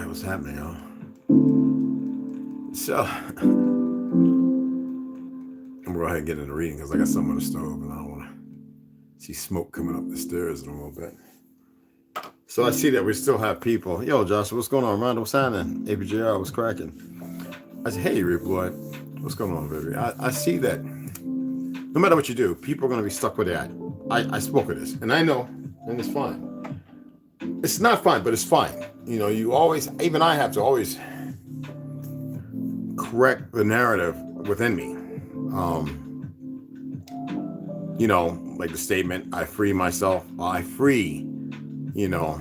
What's happening, y'all? So I'm gonna go ahead and get into reading because I got something on the stove and I don't want to see smoke coming up the stairs in a little bit. So I see that we still have people. Yo, Joshua, what's going on? Rondo, what's happening? APJR, what's cracking? I said, hey, Reploid, what's going on, baby? I see that no matter what you do, people are going to be stuck with that. I spoke of this, and I know, and it's fine. It's not fine, but it's fine. You know, you always, even I have to always correct the narrative within me. You know, like the statement, I free myself, I free, you know.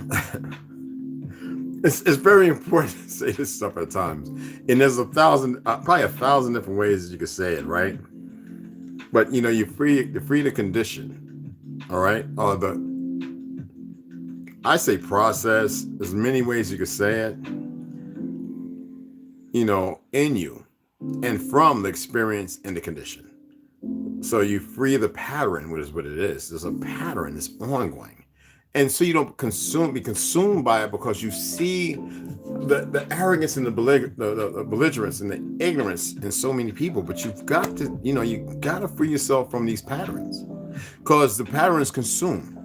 It's very important to say this stuff at times. And there's probably a thousand different ways you could say it, right? But, you know, you're free the condition, all right? I say process. There's many ways you could say it, you know, in you and from the experience and the condition. So you free the pattern, which is what it is. There's a pattern that's ongoing. And so you don't be consumed by it because you see the arrogance and the belligerence and the ignorance in so many people. But you've got to, you know, you got to free yourself from these patterns because the patterns consume.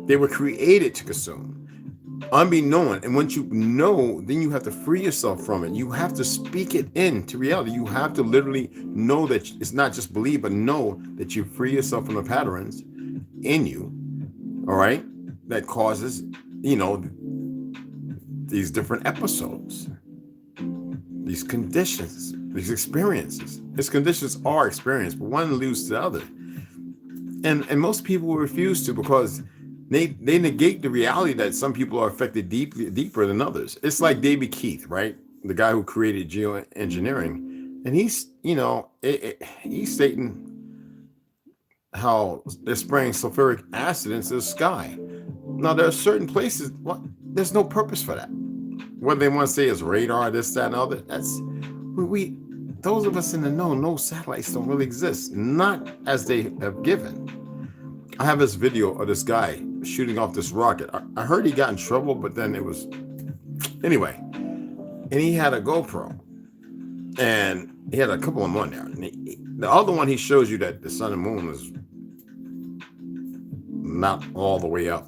They were created to consume, unbeknown. And once you know, then you have to free yourself from it. You have to speak it into reality. You have to literally know that it's not just believe, but know that you free yourself from the patterns in you, all right, that causes, you know, these different episodes, these conditions, these experiences. These conditions are experienced, but one leads to the other. And most people will refuse to because they negate the reality that some people are affected deeper than others. It's like David Keith, right? The guy who created geoengineering. And he's, you know, he's stating how they're spraying sulfuric acid into the sky. Now, there are certain places, there's no purpose for that. What they want to say is radar, this, that, and other. That's we those of us in the know satellites don't really exist, not as they have given. I have this video of this guy shooting off this rocket. I heard he got in trouble, but then it was anyway. And he had a GoPro, and he had a couple of them on there. And the other one, he shows you that the sun and moon is not all the way up,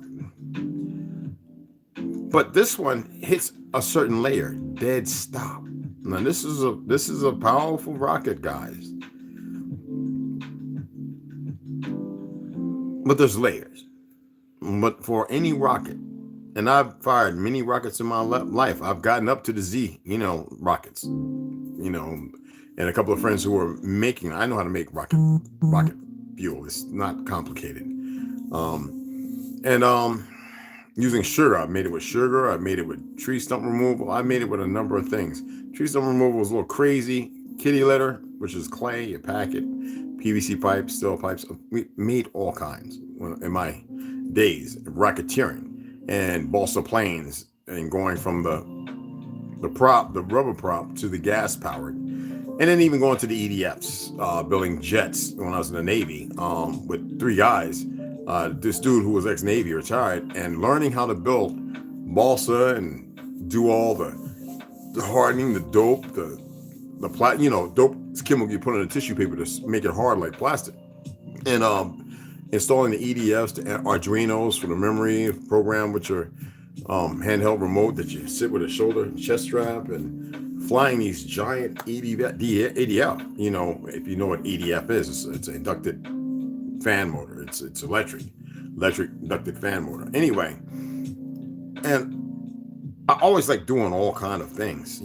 but this one hits a certain layer, dead stop. Now this is a powerful rocket, guys. But there's layers. But for any rocket, and I've fired many rockets in my life. I've gotten up to the Z, rockets, and a couple of friends who were making. I know how to make rocket fuel. It's not complicated. Using sugar, I made it with sugar. I made it with tree stump removal. I made it with a number of things. Tree stump removal was a little crazy. Kitty litter, which is clay, you pack it. PVC pipes, steel pipes. We made all kinds in my days of racketeering and balsa planes, and going from the rubber prop, to the gas powered, and then even going to the EDFs, building jets when I was in the Navy, with 3 guys. This dude who was ex-Navy, retired, and learning how to build balsa and do all the hardening, the dope, the dope chemical you put on the tissue paper to make it hard like plastic, and installing the EDFs, the Arduinos for the memory program, which are handheld remote that you sit with a shoulder and chest strap, and flying these giant EDF. If you know what EDF is, it's an inducted fan motor. It's electric inducted fan motor. Anyway, and I always like doing all kind of things,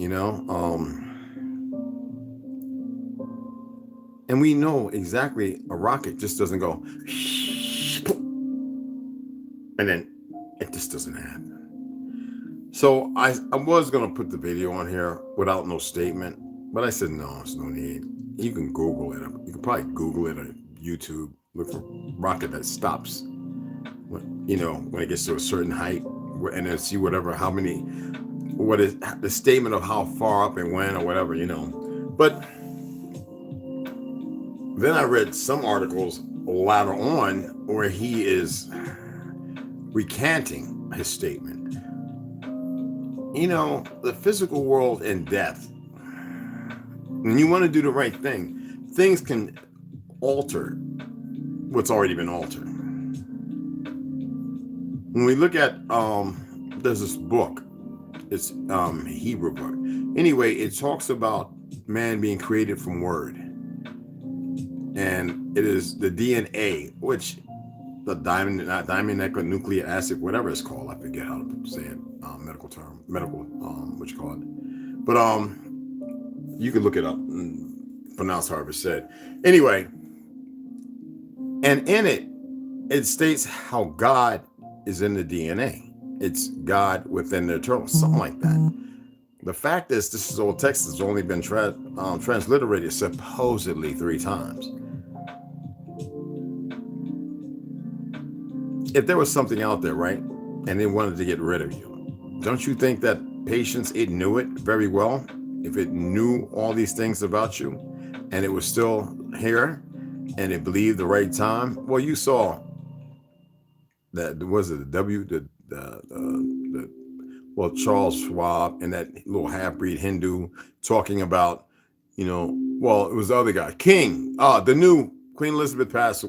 and we know exactly a rocket just doesn't go and then it just doesn't happen. So I was gonna put the video on here without no statement, but I said no, there's no need. You can Google it. You can probably Google it on YouTube. Look for rocket that stops when it gets to a certain height, and then see what is the statement of how far up and when or whatever, But then I read some articles later on where he is recanting his statement. The physical world and death, when you want to do the right thing, things can alter what's already been altered. When we look at there's this book, it's Hebrew book. Anyway, it talks about man being created from word, and it is the DNA, which the diamond nucleic acid, whatever it's called, I forget how to say it, medical what you call it, but you can look it up and pronounce however it's said. Anyway, and in it states how God is in the DNA. It's God within the eternal, something like that. The fact is, this is old text has only been transliterated supposedly 3 times. If there was something out there, right, and they wanted to get rid of you, don't you think that patience, it knew it very well? If it knew all these things about you and it was still here and it believed the right time, well, you saw that, was it Charles Schwab and that little half-breed Hindu talking about, well, it was the other guy, King, the new Queen Elizabeth passed.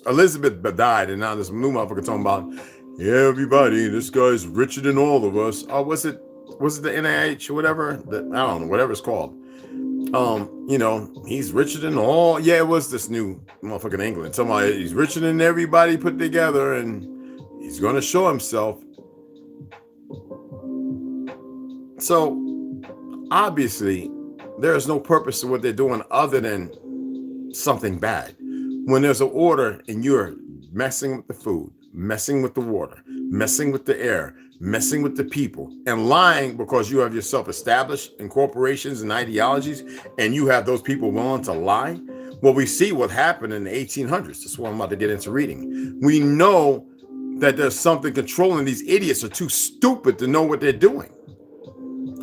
Elizabeth died, and now this new motherfucker talking about, yeah, everybody, this guy's richer than all of us. Was it the NIH or whatever? I don't know, whatever it's called. He's richer than all. Yeah, it was this new motherfucker in England. Somebody, he's richer than everybody put together, and he's going to show himself. So obviously, there is no purpose to what they're doing other than something bad. When there's an order and you're messing with the food, messing with the water, messing with the air, messing with the people, and lying because you have yourself established in corporations and ideologies, and you have those people willing to lie. Well, we see what happened in the 1800s. That's what I'm about to get into reading. We know that there's something controlling these idiots are too stupid to know what they're doing.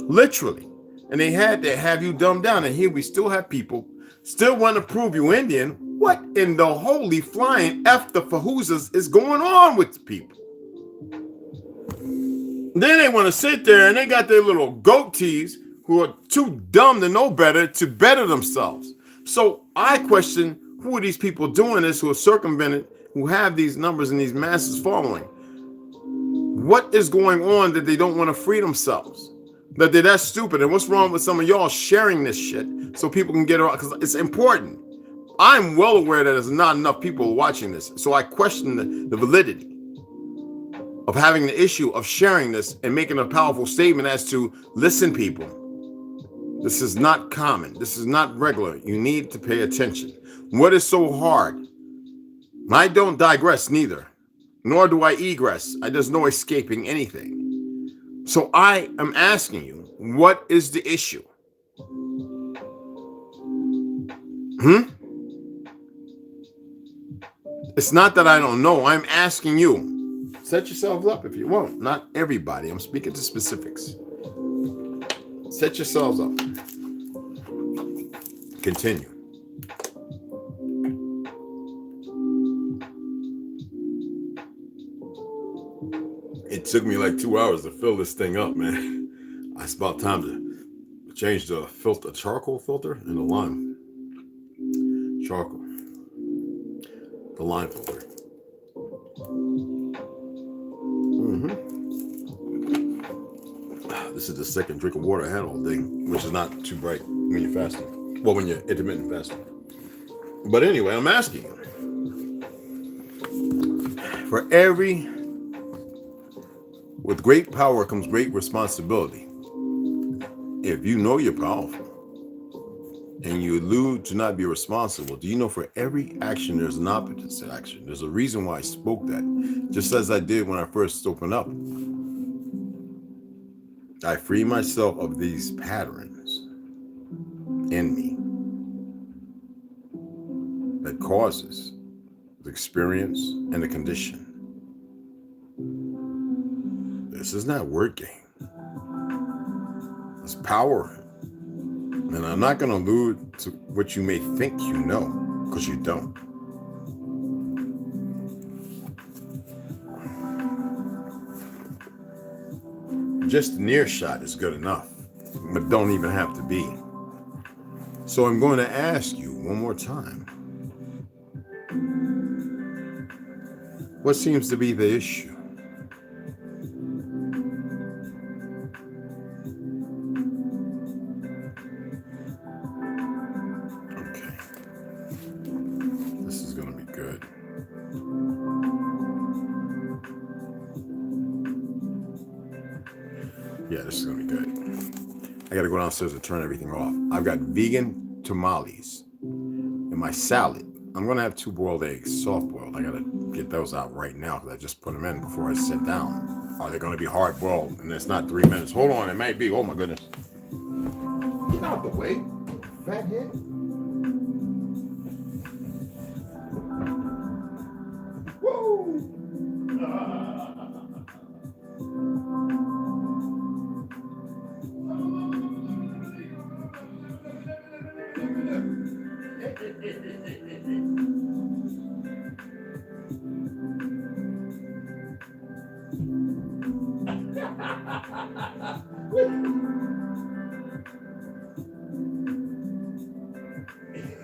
Literally. And they had to have you dumbed down. And here we still have people still want to prove you Indian. What in the holy flying F the fahoozas is going on with the people? Then they want to sit there and they got their little goatees who are too dumb to know better to better themselves. So I question, who are these people doing this, who are circumvented, who have these numbers and these masses following? What is going on that they don't want to free themselves? That they're that stupid? And what's wrong with some of y'all sharing this shit so people can get around? Because it's important. I'm well aware that there's not enough people watching this. So I question the validity of having the issue of sharing this and making a powerful statement as to, listen, people, this is not common. This is not regular. You need to pay attention. What is so hard? I don't digress neither, nor do I egress. There's no escaping anything. So I am asking you, what is the issue? It's not that I don't know. I'm asking you. Set yourselves up if you want. Not everybody. I'm speaking to specifics. Set yourselves up. Continue. It took me like 2 hours to fill this thing up, man. It's about time to change the filter, charcoal filter, and the lime. Charcoal. The lime filter. This is the second drink of water I had all day, which is not too bright when you're fasting. Well, when you're intermittent fasting. But anyway, I'm asking you. With great power comes great responsibility. If you know you're powerful and you allude to not be responsible, do you know for every action there's an opposite action? There's a reason why I spoke that, just as I did when I first opened up. I free myself of these patterns in me that causes the experience and the condition. This is not word game. It's power. And I'm not going to allude to what you may think you know, because you don't. Just an earshot is good enough, but don't even have to be. So I'm going to ask you one more time. What seems to be the issue? Okay. This is going to be good. Yeah, this is going to be good. I got to go downstairs and turn everything off. I've got vegan tamales in my salad. I'm going to have 2 boiled eggs, soft boiled. I got to get those out right now because I just put them in before I sit down. Are they going to be hard boiled? And it's not 3 minutes. Hold on, it might be. Oh my goodness. Get out the way, fathead. Woo!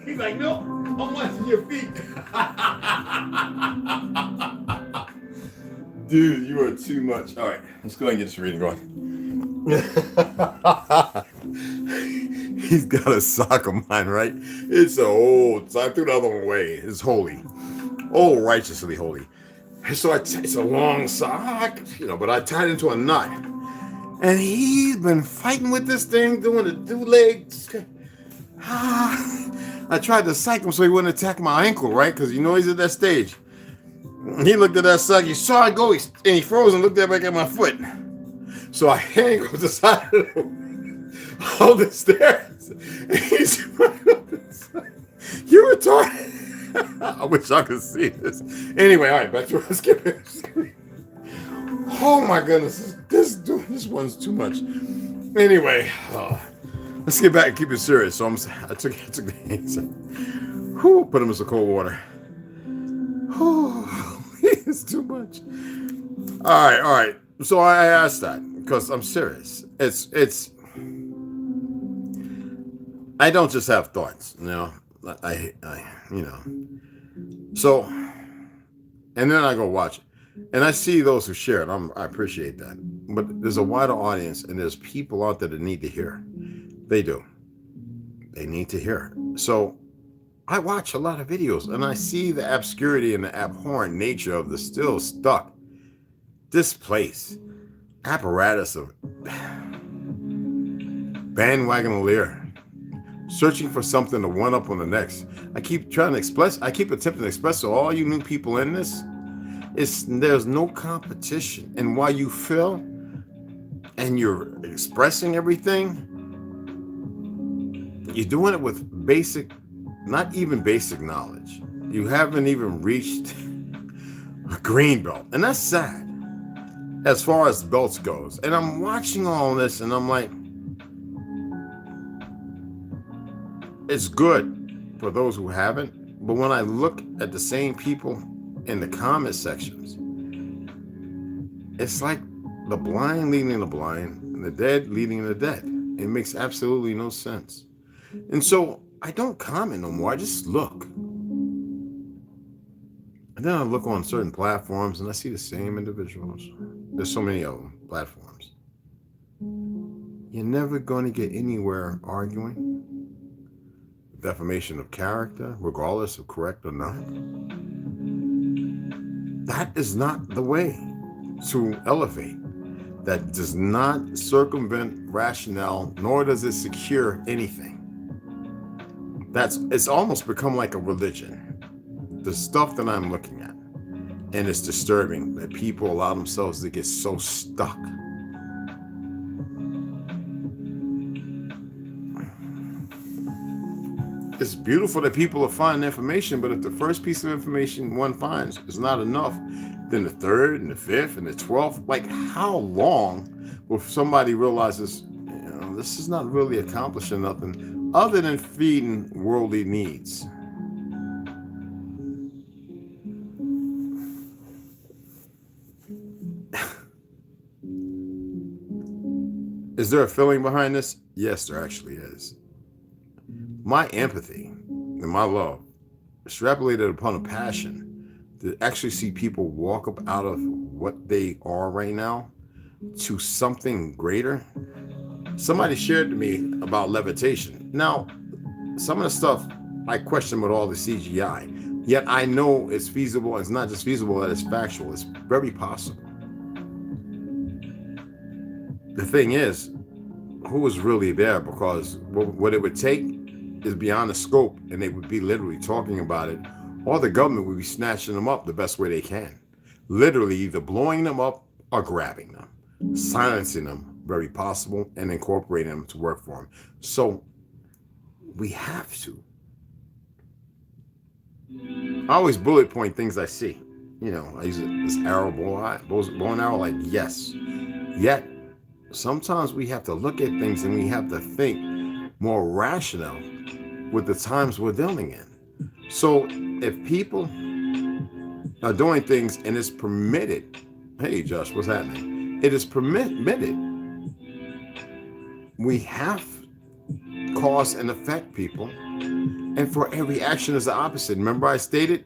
He's like, no, I'm watching your feet. Dude, you are too much. All right, let's go ahead and get this reading going. He's got a sock of mine, right? It's so old. So I threw the other one away. It's holy. Oh, righteously holy. So it's a long sock, but I tied it into a knot. And he's been fighting with this thing, doing the 2 legs. I tried to psych him so he wouldn't attack my ankle, right? Because he's at that stage. He looked at that sock, he saw it go, and he froze and looked back at my foot. So I hang over the side of the stairs. And he's running up the side. You retarded. I wish I could see this. Anyway, all right, back to what I was skipping. Oh my goodness, this one's too much. Anyway, let's get back and keep it serious. So I took the hands. Put them in some cold water. It's too much. All right. So I asked that because I'm serious. It's. I don't just have thoughts, I So, and then I go watch it, and I see those who share it. I appreciate that. But there's a wider audience, and there's people out there that need to hear. They do. They need to hear. So, I watch a lot of videos, and I see the obscurity and the abhorrent nature of the still stuck, displaced apparatus of bandwagon leer, searching for something to one up on the next. I keep attempting to express to all you new people in this, there's no competition. And while you feel and you're expressing everything, you're doing it with not even basic knowledge. You haven't even reached a green belt. And that's sad as far as belts goes. And I'm watching all this and I'm like, it's good for those who haven't, but when I look at the same people in the comment sections, it's like the blind leading the blind and the dead leading the dead. It makes absolutely no sense. And so I don't comment no more. I just look. And then I look on certain platforms and I see the same individuals. There's so many of them, platforms. You're never going to get anywhere arguing. Defamation of character, regardless of correct or not. That is not the way to elevate. That does not circumvent rationale, nor does it secure anything. It's almost become like a religion. The stuff that I'm looking at. And it's disturbing that people allow themselves to get so stuck. It's beautiful that people are finding information, but if the first piece of information one finds is not enough, then the third and the fifth and the 12th, like how long before somebody realizes, this is not really accomplishing nothing other than feeding worldly needs. Is there a feeling behind this? Yes, there actually is. My empathy and my love extrapolated upon a passion to actually see people walk up out of what they are right now to something greater. Somebody shared to me about levitation. Now, some of the stuff I question with all the CGI, yet I know it's feasible. It's not just feasible, that it's factual. It's very possible. The thing is, who is really there? Because what it would take is beyond the scope, and they would be literally talking about it, or the government would be snatching them up the best way they can. Literally either blowing them up or grabbing them, silencing them, very possible, and incorporating them to work for them. So we have to. I always bullet point things I see. I use this arrow, bow and arrow, like yes. Yet, sometimes we have to look at things and we have to think more rational with the times we're dealing in. So if people are doing things and it's permitted, hey Josh, what's happening? It is permitted. We have cause and effect people, and for every action is the opposite. Remember I stated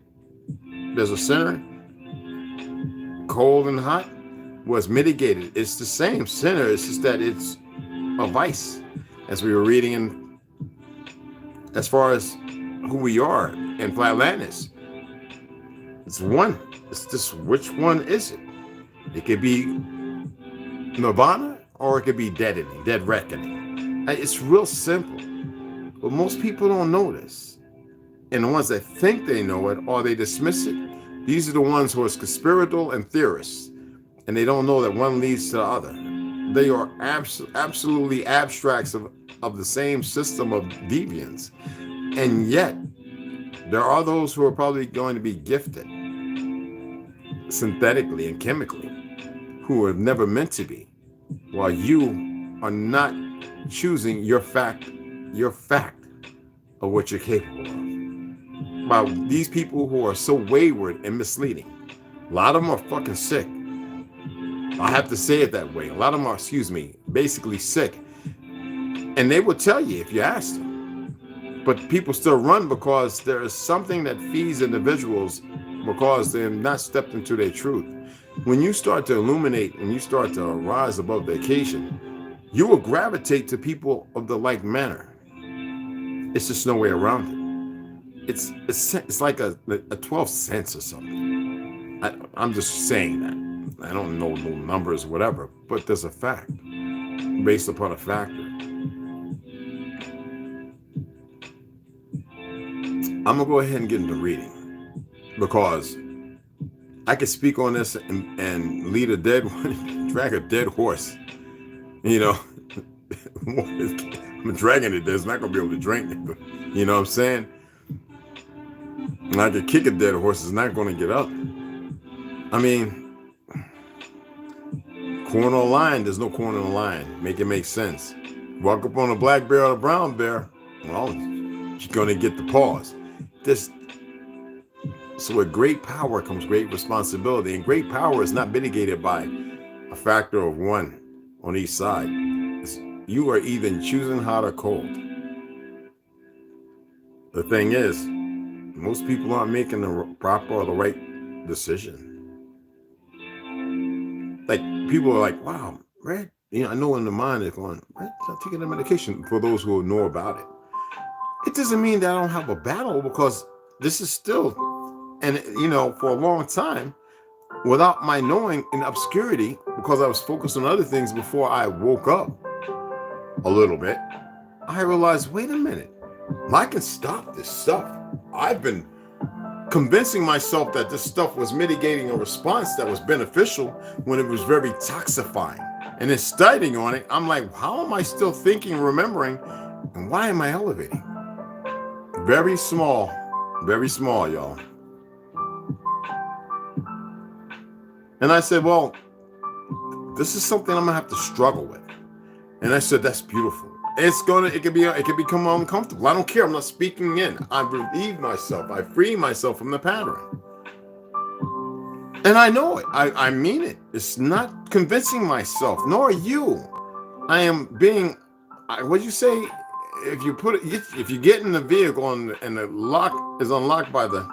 there's a sinner, cold and hot, was mitigated. It's the same sinner, it's just that it's a vice, as we were reading in as far as who we are in Flatlanders. It's one. It's just which one is it? It could be nirvana or it could be dead reckoning. It's real simple. But most people don't know this. And the ones that think they know it or they dismiss it, these are the ones who are conspiratorial and theorists. And they don't know that one leads to the other. They are absolutely abstracts of the same system of deviance. And yet, there are those who are probably going to be gifted synthetically and chemically, who are never meant to be, while you are not choosing your fact of what you're capable of. While these people who are so wayward and misleading, a lot of them are fucking sick. I have to say it that way. A lot of them are, basically sick. And they will tell you if you ask them. But people still run because there is something that feeds individuals because they have not stepped into their truth. When you start to illuminate, when you start to rise above the occasion, you will gravitate to people of the like manner. It's just no way around it. It's like a 12th sense or something. I'm just saying that. I don't know no numbers or whatever, but there's a fact based upon a factor. I'm gonna go ahead and get into reading because I could speak on this and lead a dead one, drag a dead horse. You know, I'm dragging it. There's not gonna be able to drink it. You know what I'm saying? And I could kick a dead horse. It's not gonna get up. I mean, corn on a lion. There's no corn on a lion. Make it make sense. Walk up on a black bear or a brown bear. Well, you're gonna get the paws. So with great power comes great responsibility, and great power is not mitigated by a factor of one on each side. You are either choosing hot or cold. The thing is, most people aren't making the proper or the right decision. Like, people are like, wow, Red, I know in the mind they're going, Red, I'm taking the medication. For those who know about it, it doesn't mean that I don't have a battle, because this is still, and for a long time, without my knowing, in obscurity, because I was focused on other things before I woke up a little bit, I realized, wait a minute, I can stop this stuff. I've been convincing myself that this stuff was mitigating a response that was beneficial when it was very toxifying. And then studying on it, I'm like, how am I still thinking, remembering, and why am I elevating? Very small, y'all. And I said, well, this is something I'm gonna have to struggle with. And I said, that's beautiful. It could become uncomfortable. I don't care. I'm not speaking in. I relieve myself. I free myself from the pattern. And I know it. I mean it. It's not convincing myself, nor are you. I am being, what'd you say? If you get in the vehicle and the lock is unlocked by the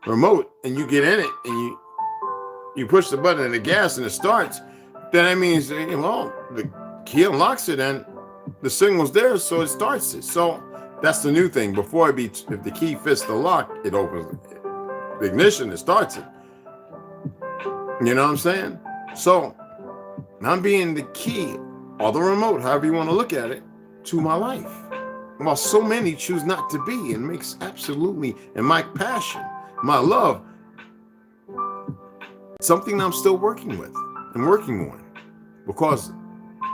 remote, and you get in it and you push the button and the gas and it starts, then that means, the key unlocks it and the signal's there, so it starts it. So that's the new thing. Before if the key fits the lock, it opens the ignition, it starts it. You know what I'm saying? So I'm being the key or the remote, however you want to look at it, to my life. While so many choose not to be, and makes absolutely, and my passion, my love, something I'm still working with and working on. Because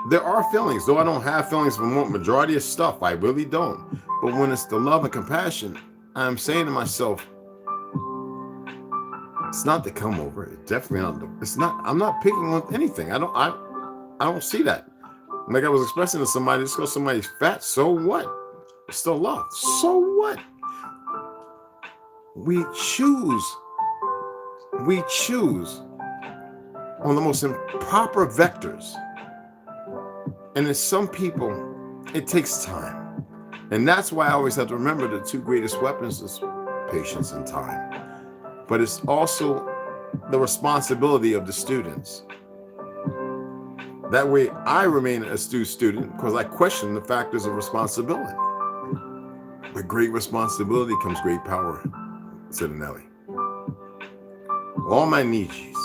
there are feelings, though I don't have feelings for majority of stuff, I really don't. But when it's the love and compassion, I'm saying to myself, it's not the come over. It definitely not. It's not. I'm not picking on anything. I don't see that. Like I was expressing to somebody, just because somebody's fat, so what? It's still love. So what? We choose on the most improper vectors. And in some people, it takes time. And that's why I always have to remember the two greatest weapons is patience and time. But it's also the responsibility of the students. That way I remain an astute student because I question the factors of responsibility. With great responsibility comes great power, said Nelly. All my Nietzsche's.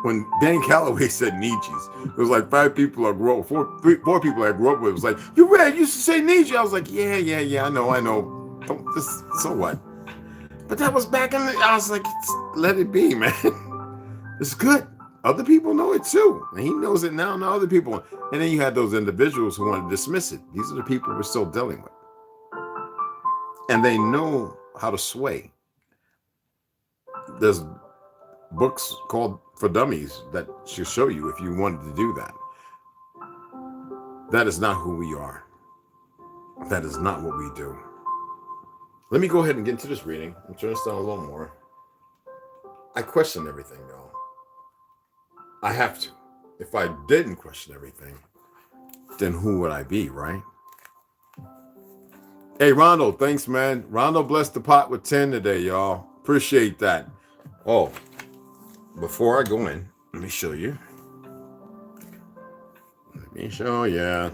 When Dan Calloway said Nietzsche's, it was like four people I grew up with. It was like, you used to say Nietzsche. I was like, yeah, I know. So what? But that was back I was like, let it be, man. It's good. Other people know it too. And he knows it now, other people. And then you had those individuals who want to dismiss it. These are the people we're still dealing with. And they know how to sway. There's books called for dummies that should show you if you wanted to do that. That is not who we are. That is not what we do. Let me go ahead and get into this reading and turn this down a little more. I question everything, y'all. I have to. If I didn't question everything, then who would I be, right? Hey, Rondo, thanks, man. Rondo blessed the pot with 10 today, y'all. Appreciate that. Oh, before I go in, let me show you. Let me show you.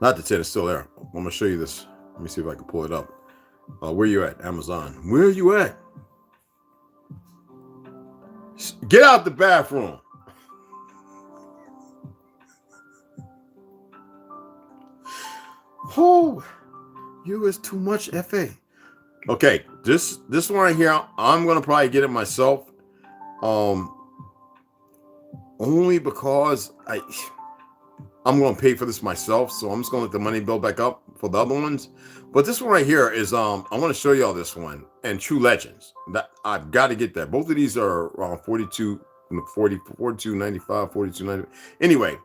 Not the 10 is still there. I'm going to show you this. Let me see if I can pull it up. Where you at? Amazon. Where are you at? Get out the bathroom. Oh, you is too much, FA. Okay, this one right here, I'm gonna probably get it myself. Only because I'm gonna pay for this myself, so I'm just gonna let the money build back up for the other ones. But this one right here is I want to show y'all this one and True Legends. That I've got to get that. Both of these are around 42, 42.95, 42.90. Anyway,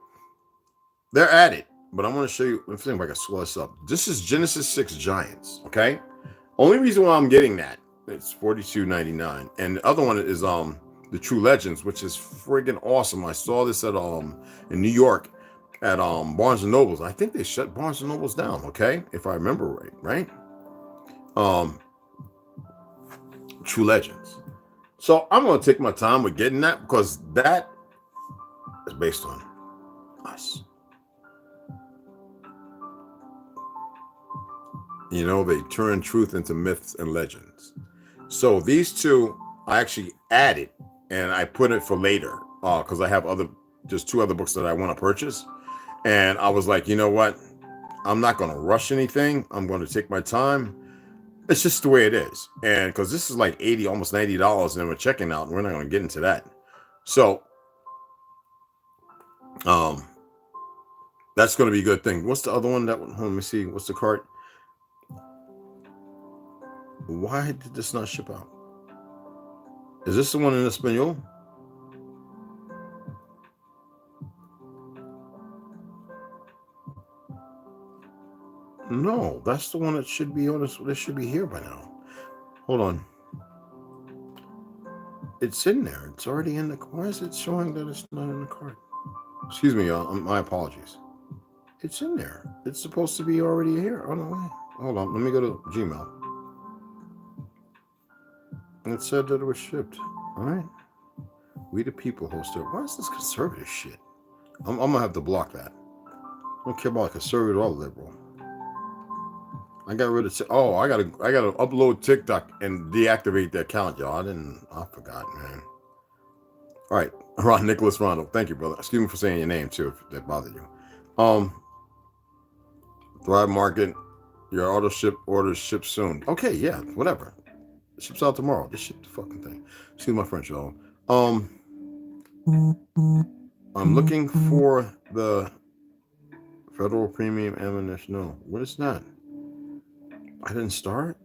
they're at it. But I'm going to show you. Let me see if I can swell this up. This is Genesis 6 Giants. Okay. Only reason why I'm getting that, it's $42.99. And the other one is the True Legends, which is friggin' awesome. I saw this at in New York at Barnes and Nobles. I think they shut Barnes and Nobles down, okay? If I remember right? True Legends. So I'm gonna take my time with getting that because that is based on us. You know, they turn truth into myths and legends. So these two I actually added and I put it for later because I have just two other books that I want to purchase. And I was like, you know what? I'm not going to rush anything. I'm going to take my time. It's just the way it is. And because this is like $80, almost $90, and we're checking out, and we're not going to get into that. So, that's going to be a good thing. What's the other one? That one? Let me see. What's the cart? Why did this not ship out? Is this the one in Espanol? No, that's the one that should be on this. This should be here by now. Hold on. It's in there. It's already in the. Why is it showing that it's not in the cart? Excuse me, y'all. My apologies. It's in there. It's supposed to be already here. Oh no, hold on. Let me go to Gmail. It said that it was shipped. All right. We the people hosted. Why is this conservative shit? I'm gonna have to block that. I don't care about conservative or liberal. I got rid of. Oh, I gotta upload TikTok and deactivate the account, y'all. I forgot, man. All right, Ron Nicholas Rondo. Thank you, brother. Excuse me for saying your name too, if that bothered you. Thrive Market. Your auto ship orders ship soon. Okay, yeah, whatever. It ships out tomorrow. Just ship the fucking thing. Excuse my French, y'all. I'm looking for the Federal Premium Ammunition. No, what is that? I didn't start.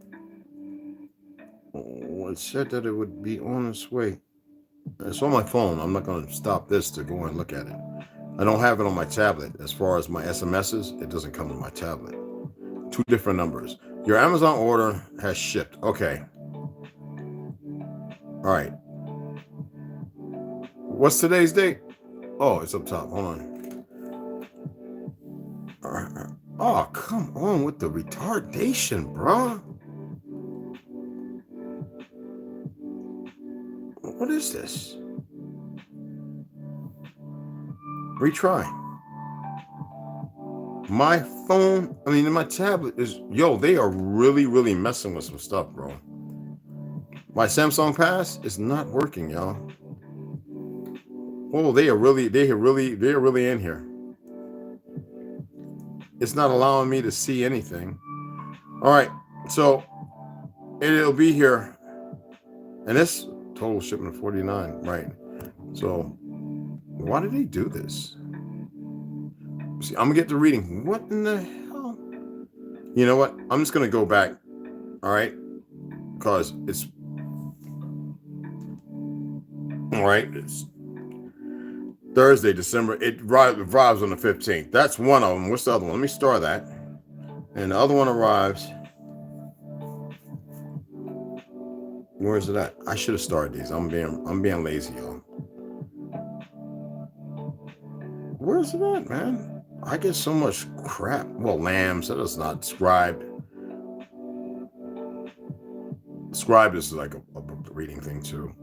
Oh, it said that it would be on its way. It's on my phone. I'm not going to stop this to go and look at it. I don't have it on my tablet. As far as my SMSs, it doesn't come on my tablet. Two different numbers. Your Amazon order has shipped. Okay. All right. What's today's date? Oh, it's up top. Hold on. All right. Oh, come on with the retardation, bro. What is this? Retry. My phone, my tablet is, they are really, really messing with some stuff, bro. My Samsung Pass is not working, y'all. Oh, they are really in here. It's not allowing me to see anything. All right, so it'll be here. And this total shipment of 49, right? So why did they do this? See, I'm gonna get to reading. What in the hell? You know what? I'm just gonna go back. All right, because it's All right. It's Thursday, December. It arrives on the 15th. That's one of them. What's the other one? Let me start that. And the other one arrives. Where is it at? I should have started these. I'm being lazy, y'all. Where is it at, man? I get so much crap. Well, lambs. That is not scribed. Scribed is like a reading thing too.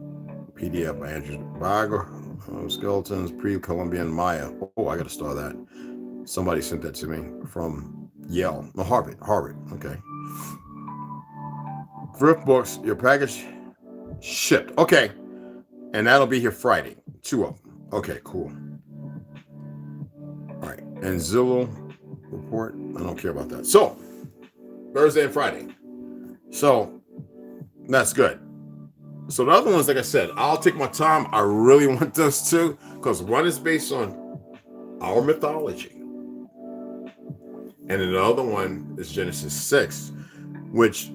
PDF by Andrew Barger, Skeletons, Pre-Columbian Maya. Oh, I got to start that. Somebody sent that to me from Yale. No, Harvard. Okay. Thrift books, your package shipped. Okay. And that'll be here Friday. 2 of them. Okay, cool. All right. And Zillow report. I don't care about that. So, Thursday and Friday. So, that's good. So the other ones, like I said, I'll take my time. I really want those two because one is based on our mythology. And then the other one is Genesis 6, which,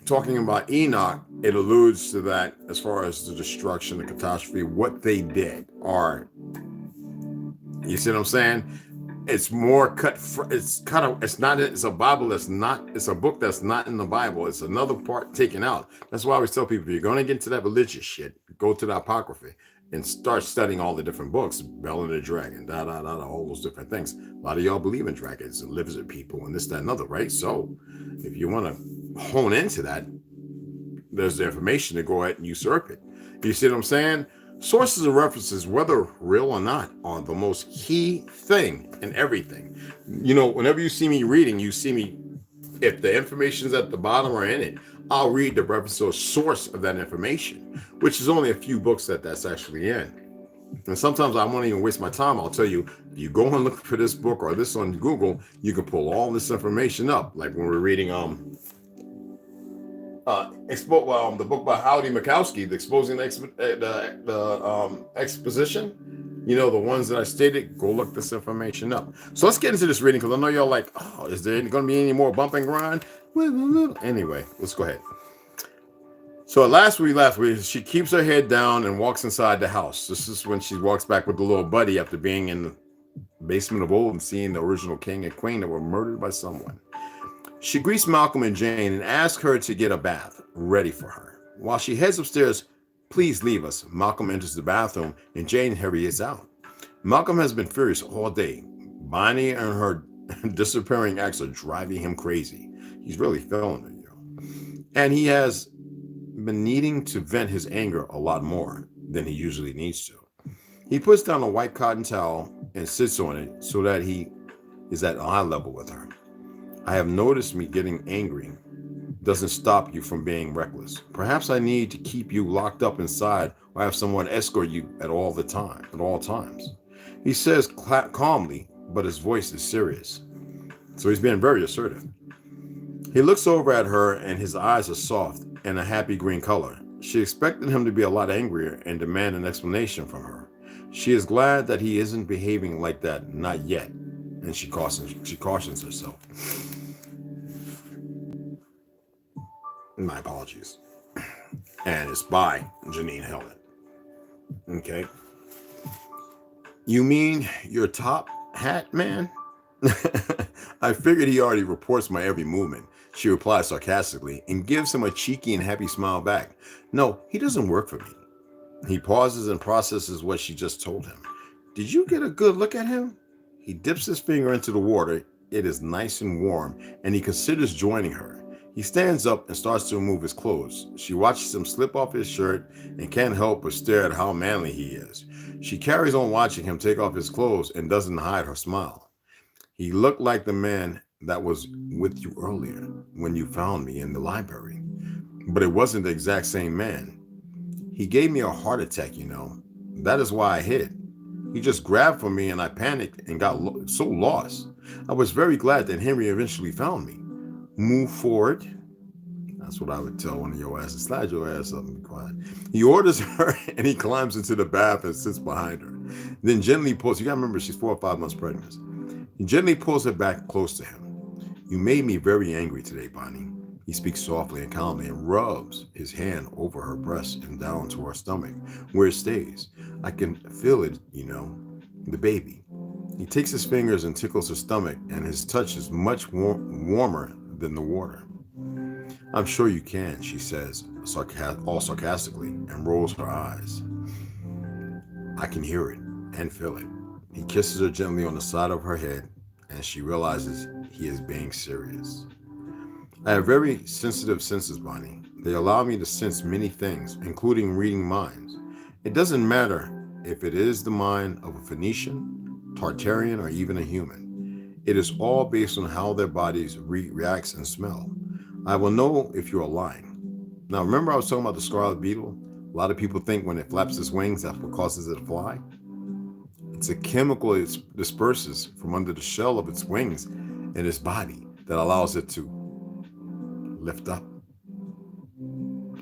talking about Enoch, it alludes to that as far as the destruction, the catastrophe, what they did are, you see what I'm saying? It's more it's a Bible that's not, it's a book that's not in the Bible. It's another part taken out. That's why I always tell people, if you're going to get into that religious shit, go to the Apocryphy and start studying all the different books, Bell and the Dragon, all those different things. A lot of y'all believe in dragons and lizard people and this, that, and other, right? So if you want to hone into that, there's the information to go ahead and usurp it. You see what I'm saying? Sources and references, whether real or not, are the most key thing in everything. You know, whenever you see me reading, you see me, if the information's at the bottom or in it, I'll read the reference or source of that information, which is only a few books that's actually in. And sometimes I won't even waste my time. I'll tell you, if you go and look for this book or this on Google, you can pull all this information up. Like when we're reading the book by Howdy Mikowski, the Exposing the Exposition, you know, the ones that I stated, go look this information up. So let's get into this reading, because I know y'all like, oh, is there going to be any more bump and grind? Anyway, let's go ahead. So at last week, she keeps her head down and walks inside the house. This is when she walks back with the little buddy after being in the basement of Old and seeing the original king and queen that were murdered by someone. She greets Malcolm and Jane and asks her to get a bath ready for her. While she heads upstairs, please leave us. Malcolm enters the bathroom and Jane hurries out. Malcolm has been furious all day. Bonnie and her disappearing acts are driving him crazy. He's really feeling it, you know. And he has been needing to vent his anger a lot more than he usually needs to. He puts down a white cotton towel and sits on it so that he is at eye level with her. I have noticed me getting angry doesn't stop you from being reckless. Perhaps I need to keep you locked up inside or have someone escort you at all times. He says calmly, but his voice is serious. So he's being very assertive. He looks over at her and his eyes are soft and a happy green color. She expected him to be a lot angrier and demand an explanation from her. She is glad that he isn't behaving like that, not yet. And she cautions herself. My apologies. And it's by Janine Hellman. Okay. You mean your top hat man? I figured he already reports my every movement. She replies sarcastically and gives him a cheeky and happy smile back. No, he doesn't work for me. He pauses and processes what she just told him. Did you get a good look at him? He dips his finger into the water. It is nice and warm, and he considers joining her. He stands up and starts to remove his clothes. She watches him slip off his shirt and can't help but stare at how manly he is. She carries on watching him take off his clothes and doesn't hide her smile. He looked like the man that was with you earlier when you found me in the library, but it wasn't the exact same man. He gave me a heart attack, you know. That is why I hid. He just grabbed for me and I panicked and got so lost. I was very glad that Henry eventually found me. Move forward. That's what I would tell one of your asses. Slide your ass up and be quiet. He orders her and he climbs into the bath and sits behind her. Then gently pulls, you gotta remember she's 4 or 5 months pregnant. He gently pulls her back close to him. You made me very angry today, Bonnie. He speaks softly and calmly and rubs his hand over her breast and down to her stomach, where it stays. I can feel it, the baby. He takes his fingers and tickles her stomach, and his touch is much warmer than the water. I'm sure you can, she says, all sarcastically, and rolls her eyes. I can hear it and feel it. He kisses her gently on the side of her head, and she realizes he is being serious. I have very sensitive senses, Bonnie. They allow me to sense many things, including reading minds. It doesn't matter if it is the mind of a Phoenician, Tartarian, or even a human. It is all based on how their bodies reacts and smell. I will know if you are lying. Now, remember I was talking about the scarlet beetle? A lot of people think when it flaps its wings, that's what causes it to fly. It's a chemical it disperses from under the shell of its wings in its body that allows it to lift up.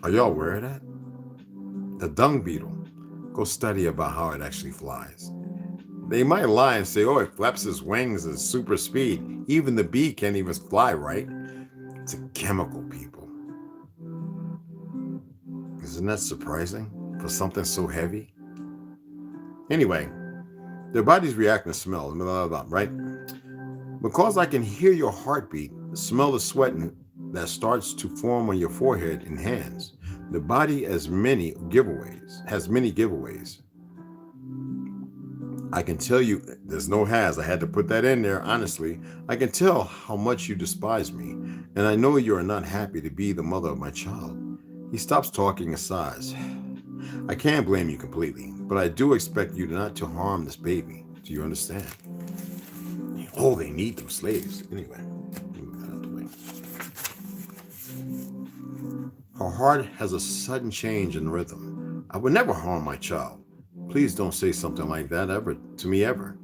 Are y'all aware of that? The dung beetle. Go study about how it actually flies. They might lie and say, oh, it flaps its wings at super speed. Even the bee can't even fly, right? It's a chemical, people. Isn't that surprising for something so heavy? Anyway, their bodies react and smell, blah, blah, blah, right? Because I can hear your heartbeat, smell the sweat that starts to form on your forehead and hands. The body has many giveaways. I can tell you, there's no has. I had to put that in there, honestly. I can tell how much you despise me, and I know you are not happy to be the mother of my child. He stops talking and sighs. I can't blame you completely, but I do expect you not to harm this baby. Do you understand? Oh, they need them slaves. Anyway, move that out the way. Her heart has a sudden change in rhythm. I would never harm my child. Please don't say something like that ever to me ever.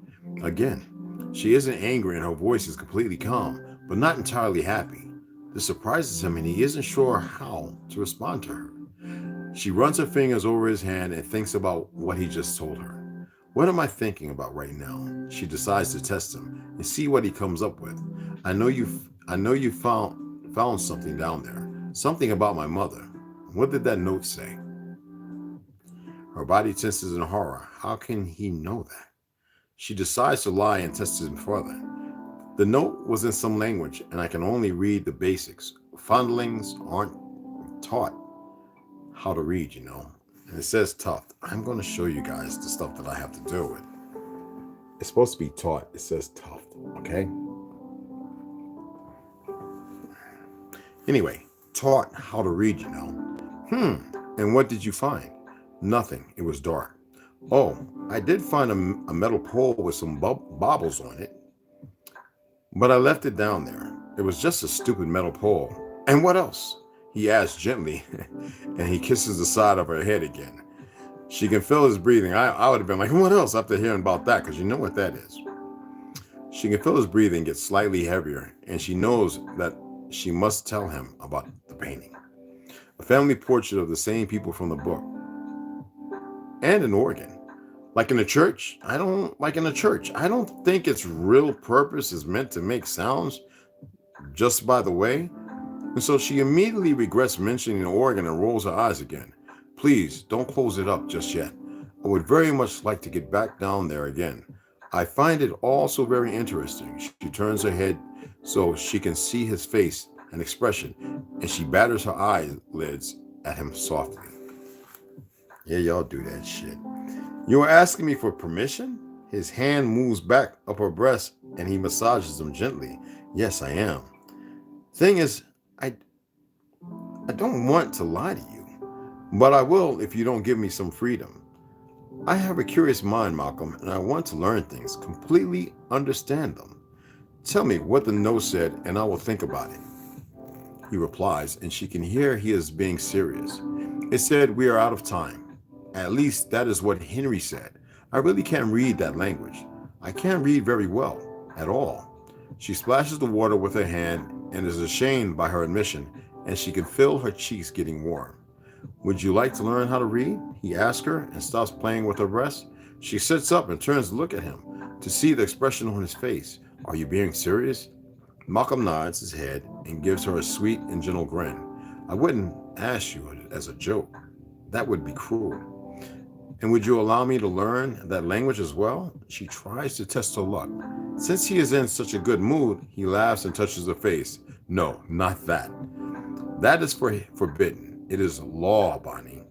Again, she isn't angry and her voice is completely calm, but not entirely happy. This surprises him and he isn't sure how to respond to her. She runs her fingers over his hand and thinks about what he just told her. What am I thinking about right now? She decides to test him and see what he comes up with. I know you found something down there. Something about my mother. What did that note say? Her body tenses in horror. How can he know that? She decides to lie and test him further. The note was in some language, and I can only read the basics. Fondlings aren't taught how to read, And it says tough. I'm going to show you guys the stuff that I have to deal with. It's supposed to be taught. It says tough, okay? Anyway, taught how to read, And what did you find? Nothing. It was dark. Oh, I did find a metal pole with some baubles on it. But I left it down there. It was just a stupid metal pole. And what else? He asked gently, and he kisses the side of her head again. She can feel his breathing. I would have been like, what else after hearing about that? Because you know what that is. She can feel his breathing get slightly heavier, and she knows that she must tell him about the painting. A family portrait of the same people from the book. And an organ. Like in a church? I don't think its real purpose is meant to make sounds, just by the way. And so she immediately regrets mentioning the organ and rolls her eyes again. Please, don't close it up just yet. I would very much like to get back down there again. I find it all so very interesting. She turns her head so she can see his face and expression, and she batters her eyelids at him softly. Yeah, y'all do that shit. You are asking me for permission? His hand moves back up her breast and he massages them gently. Yes, I am. Thing is, I don't want to lie to you, but I will if you don't give me some freedom. I have a curious mind, Malcolm, and I want to learn things, completely understand them. Tell me what the note said and I will think about it. He replies, and she can hear he is being serious. It said, we are out of time. At least that is what Henry said. I really can't read that language. I can't read very well, at all. She splashes the water with her hand and is ashamed by her admission, and she can feel her cheeks getting warm. Would you like to learn how to read? He asks her and stops playing with her breast. She sits up and turns to look at him to see the expression on his face. Are you being serious? Malcolm nods his head and gives her a sweet and gentle grin. I wouldn't ask you as a joke. That would be cruel. And would you allow me to learn that language as well? She tries to test her luck. Since he is in such a good mood, he laughs and touches her face. No, not that. That is forbidden. It is law, Bonnie.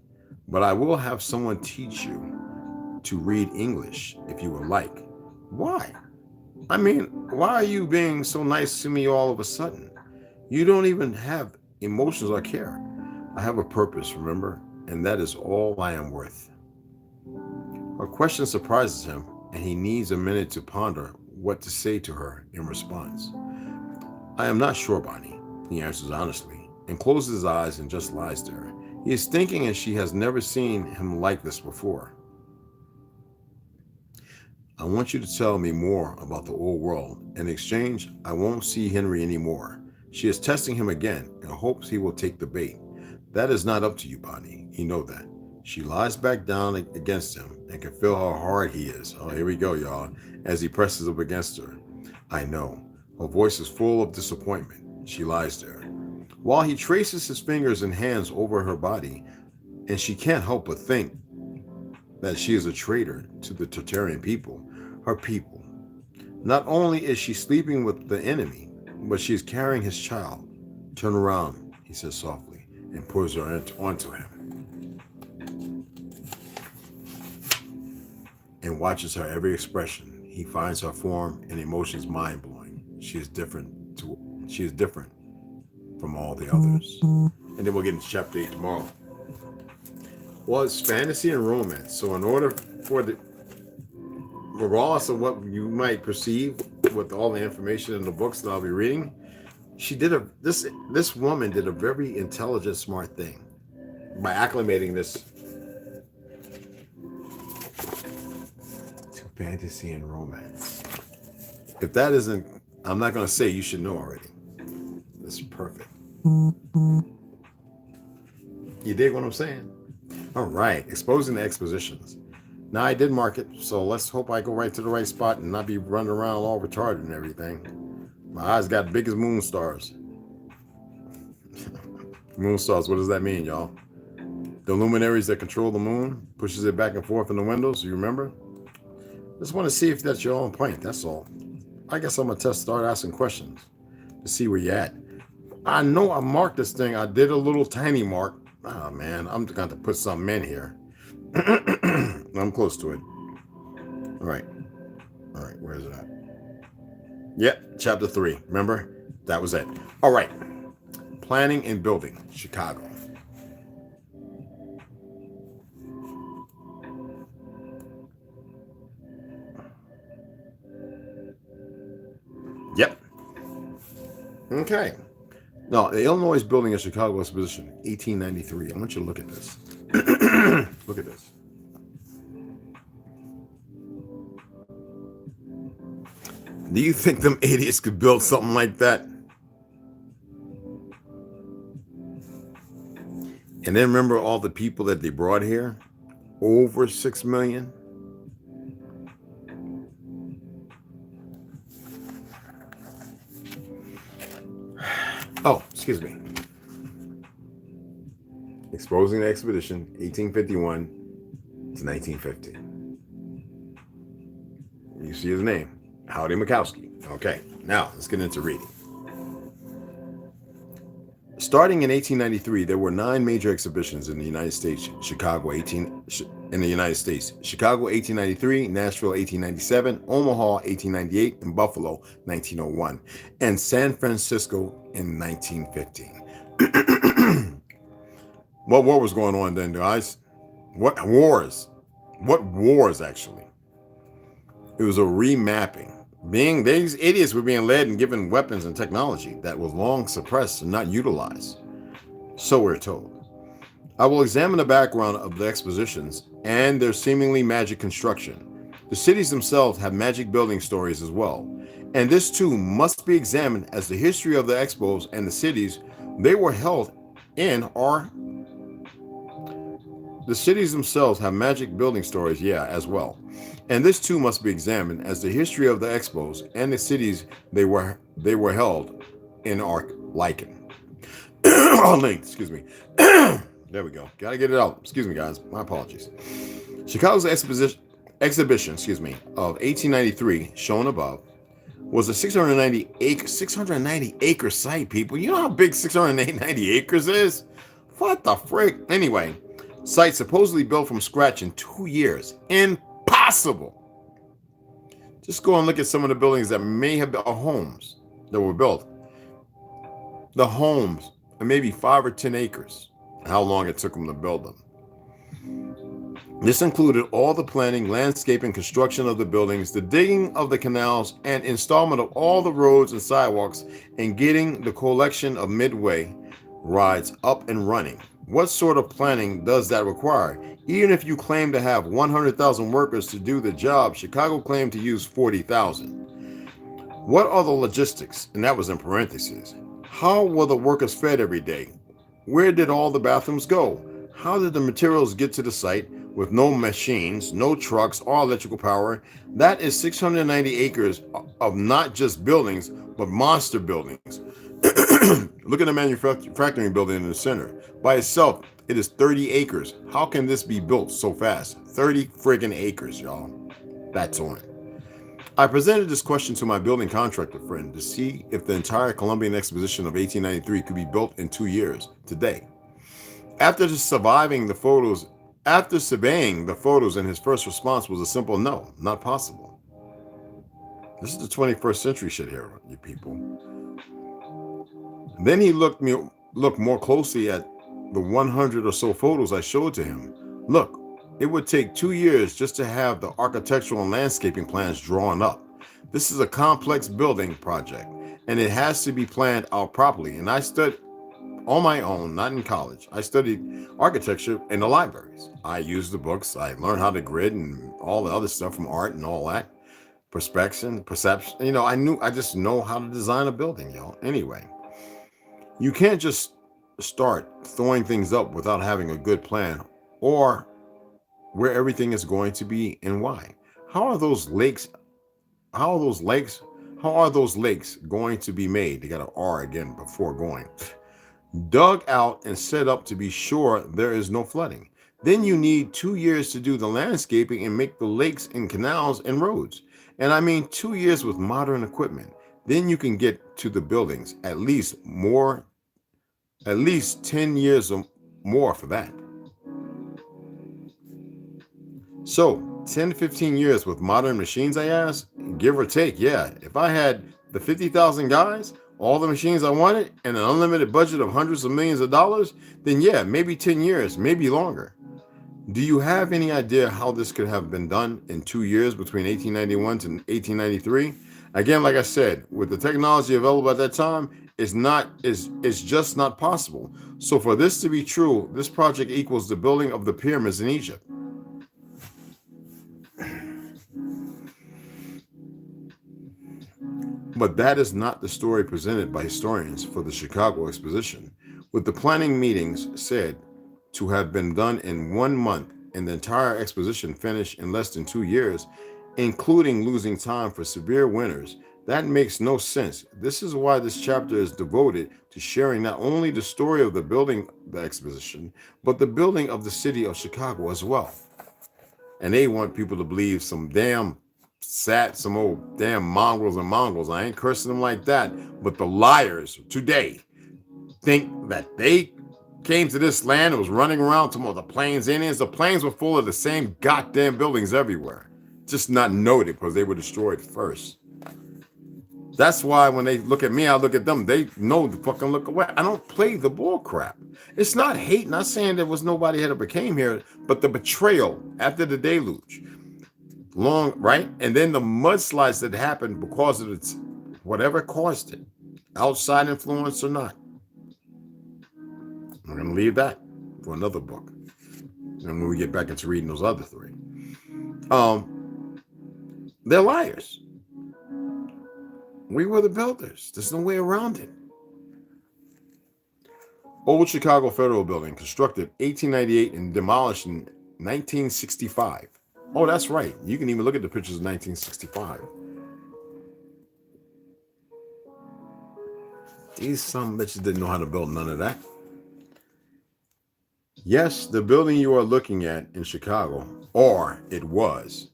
But I will have someone teach you to read English if you would like. Why? I mean, why are you being so nice to me all of a sudden? You don't even have emotions or care. I have a purpose, remember? And that is all I am worth. Her question surprises him, and he needs a minute to ponder what to say to her in response. I am not sure, Bonnie, he answers honestly, and closes his eyes and just lies there. He is thinking, and she has never seen him like this before. I want you to tell me more about the old world. In exchange, I won't see Henry anymore. She is testing him again and hopes he will take the bait. That is not up to you, Bonnie. You know that. She lies back down against him and can feel how hard he is. Oh, here we go, y'all, as he presses up against her. I know. Her voice is full of disappointment. She lies there, while he traces his fingers and hands over her body, and she can't help but think that she is a traitor to the Tartarian people, her people. Not only is she sleeping with the enemy, but she is carrying his child. Turn around, he says softly, and pulls her onto him, and watches her every expression. He finds her form and emotions mind-blowing. She is different from all the others. And then we'll get into chapter 8 tomorrow. Well, it's fantasy and romance. So in order for regardless of what you might perceive with all the information in the books that I'll be reading, this woman did a very intelligent, smart thing by acclimating this to fantasy and romance. If that isn't, I'm not going to say you should know already. This is perfect. You dig what I'm saying? All right, exposing the expositions. Now I did mark it, so let's hope I go right to the right spot and not be running around all retarded and everything. My eyes got big as moon stars. Moon stars, what does that mean, y'all? The luminaries that control the moon pushes it back and forth in the windows, you remember? Just want to see if that's your own point, that's all. I guess I'm going to start asking questions to see where you're at. I know I marked this thing. I did a little tiny mark. Oh, man, I'm going to put something in here. I'm close to it. All right, where is it at? Yep, chapter 3. Remember? That was it. All right. Planning and building, Chicago. Yep. Okay. Now, the Illinois building in Chicago Exposition, 1893. I want you to look at this. Look at this. Do you think them idiots could build something like that? And then remember all the people that they brought here? Over 6 million? Oh, excuse me. Exposing the Expedition, 1851 to 1950. You see his name, Howdy Mikowski. Okay, now let's get into reading. Starting in 1893, there were 9 major exhibitions in the United States. Chicago 1893, Nashville 1897, Omaha 1898, and Buffalo 1901, and San Francisco in 1915. What war was going on then, guys? What wars? What wars, actually? It was a remapping. These idiots were being led and given weapons and technology that was long suppressed and not utilized. So we're told. I will examine the background of the expositions and their seemingly magic construction. The cities themselves have magic building stories as well, and this too must be examined, as the history of the expos and the cities they were held in are The cities themselves have magic building stories, yeah, as well. And this too must be examined as the history of the expos and the cities they were held in are likened. Linked, excuse me. There we go. Gotta get it out. Excuse me, guys. My apologies. Chicago's exhibition, of 1893, shown above, was a 690 acre site, people. You know how big 690 acres is? What the frick? Anyway, site supposedly built from scratch in 2 years. Impossible. Just go and look at some of the buildings that may have been homes that were built. The homes are maybe 5 or 10 acres. How long it took them to build them. This included all the planning, landscaping, construction of the buildings, the digging of the canals, and installment of all the roads and sidewalks, and getting the collection of midway rides up and running. What sort of planning does that require? Even if you claim to have 100,000 workers to do the job, Chicago claimed to use 40,000. What are the logistics? And that was in parentheses. How were the workers fed every day? Where did all the bathrooms go? How did the materials get to the site with no machines, no trucks, or electrical power? That is 690 acres of not just buildings, but monster buildings. Look at the manufacturing building in the center. By itself, it is 30 acres. How can this be built so fast? 30 friggin' acres, y'all. That's on. I presented this question to my building contractor friend to see if the entire Columbian Exposition of 1893 could be built in 2 years today. After surveying the photos, and his first response was a simple no, not possible. This is the 21st century shit here, you people. Then he looked more closely at the 100 or so photos I showed to him. Look, it would take 2 years just to have the architectural and landscaping plans drawn up. This is a complex building project, and it has to be planned out properly. And I studied on my own, not in college. I studied architecture in the libraries. I used the books. I learned how to grid and all the other stuff from art and all that. Perception. I just know how to design a building, y'all. Anyway, you can't just start throwing things up without having a good plan or where everything is going to be and why. How are those lakes going to be made? They got an R again before going. Dug out and set up to be sure there is no flooding. Then you need 2 years to do the landscaping and make the lakes and canals and roads. And I mean 2 years with modern equipment. Then you can get to the buildings. At least 10 years or more for that. So 10 to 15 years with modern machines, I asked, give or take. Yeah, if I had the 50,000 guys, all the machines I wanted, and an unlimited budget of hundreds of millions of dollars, then yeah, maybe 10 years, maybe longer. Do you have any idea how this could have been done in 2 years between 1891 to 1893? Again, like I said, with the technology available at that time, it's just not possible. So for this to be true, this project equals the building of the pyramids in Egypt. But that is not the story presented by historians for the Chicago Exposition, with the planning meetings said to have been done in 1 month and the entire exposition finished in less than 2 years, including losing time for severe winters. That makes no sense. This is why this chapter is devoted to sharing not only the story of the building the exposition, but the building of the city of Chicago as well. And they want people to believe some old damn mongrels. I ain't cursing them like that, but the liars today think that they came to this land and was running around to the Plains Indians. The plains were full of the same goddamn buildings everywhere, just not noted because they were destroyed first. That's why when they look at me, I look at them. They know to fucking look away. I don't play the bull crap. It's not hate, not saying there was nobody that ever came here, but the betrayal after the deluge. Right? And then the mudslides that happened because of its whatever caused it, outside influence or not. I'm going to leave that for another book. And when we get back into reading those other three. They're liars. We were the builders. There's no way around it. Old Chicago Federal Building, constructed 1898 and demolished in 1965. Oh, that's right. You can even look at the pictures of 1965. These some bitches didn't know how to build none of that. Yes, the building you are looking at in Chicago, or it was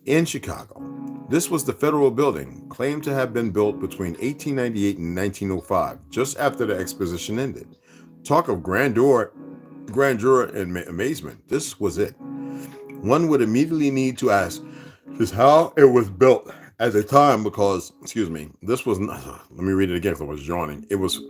in Chicago. This was the federal building, claimed to have been built between 1898 and 1905, just after the exposition ended. Talk of grandeur and amazement. This was it. One would immediately need to ask just how it was built at the time, because, excuse me, this was not, let me read it again because I was yawning. It was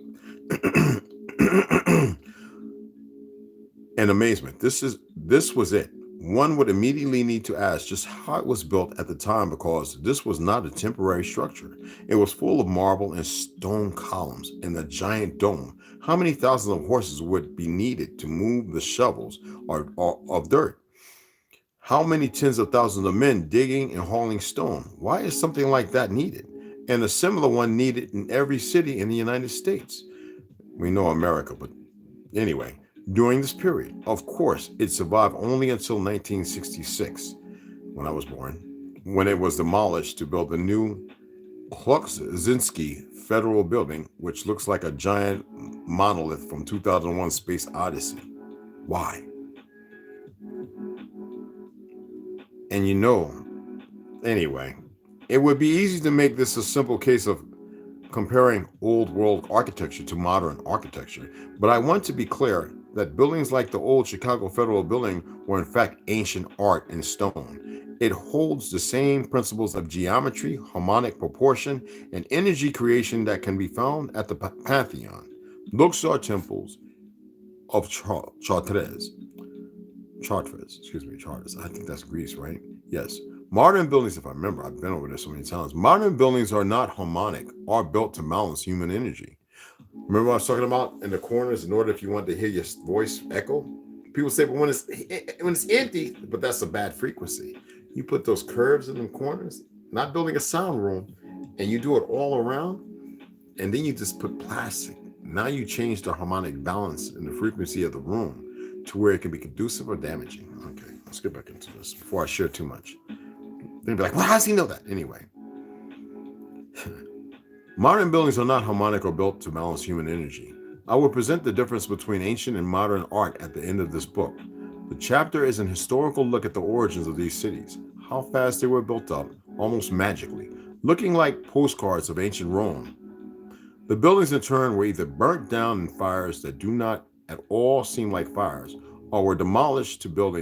an amazement. This was it. One would immediately need to ask just how it was built at the time, because this was not a temporary structure. It was full of marble and stone columns and a giant dome. How many thousands of horses would be needed to move the shovels or of dirt? How many tens of thousands of men digging and hauling stone? Why is something like that needed? And a similar one needed in every city in the United States. We know America, but anyway. During this period, of course, it survived only until 1966, when I was born, when it was demolished to build the new Kluczynski Federal Building, which looks like a giant monolith from 2001 Space Odyssey. Why? And anyway, it would be easy to make this a simple case of comparing old world architecture to modern architecture, but I want to be clear that buildings like the old Chicago Federal Building were in fact ancient art in stone. It holds the same principles of geometry, harmonic proportion, and energy creation that can be found at the Pantheon, Luxor temples of Chartres. I think that's Greece, right? Yes. Modern buildings, if I remember, I've been over there so many times. Modern buildings are not harmonic or built to balance human energy. Remember what I was talking about in the corners, in order if you want to hear your voice echo? People say, but when it's empty, but that's a bad frequency. You put those curves in the corners, not building a sound room, and you do it all around, and then you just put plastic. Now you change the harmonic balance and the frequency of the room to where it can be conducive or damaging. Okay, let's get back into this before I share too much. They'd be like, well, how does he know that? Anyway. Modern buildings are not harmonic or built to balance human energy. I will present the difference between ancient and modern art at the end of this book. The chapter is an historical look at the origins of these cities, how fast they were built up, almost magically, looking like postcards of ancient Rome. The buildings in turn were either burnt down in fires that do not at all seem like fires, or were demolished to build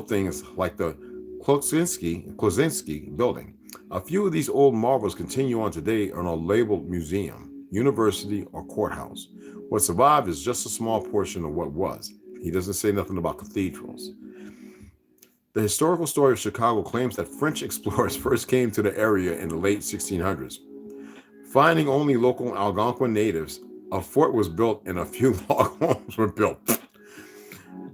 things like the Kluczynski building. A few of these old marvels continue on today and are labeled museum, university, or courthouse. What survived is just a small portion of what was. He doesn't say nothing about cathedrals. The historical story of Chicago claims that French explorers first came to the area in the late 1600s. Finding only local Algonquin natives, a fort was built and a few log homes were built.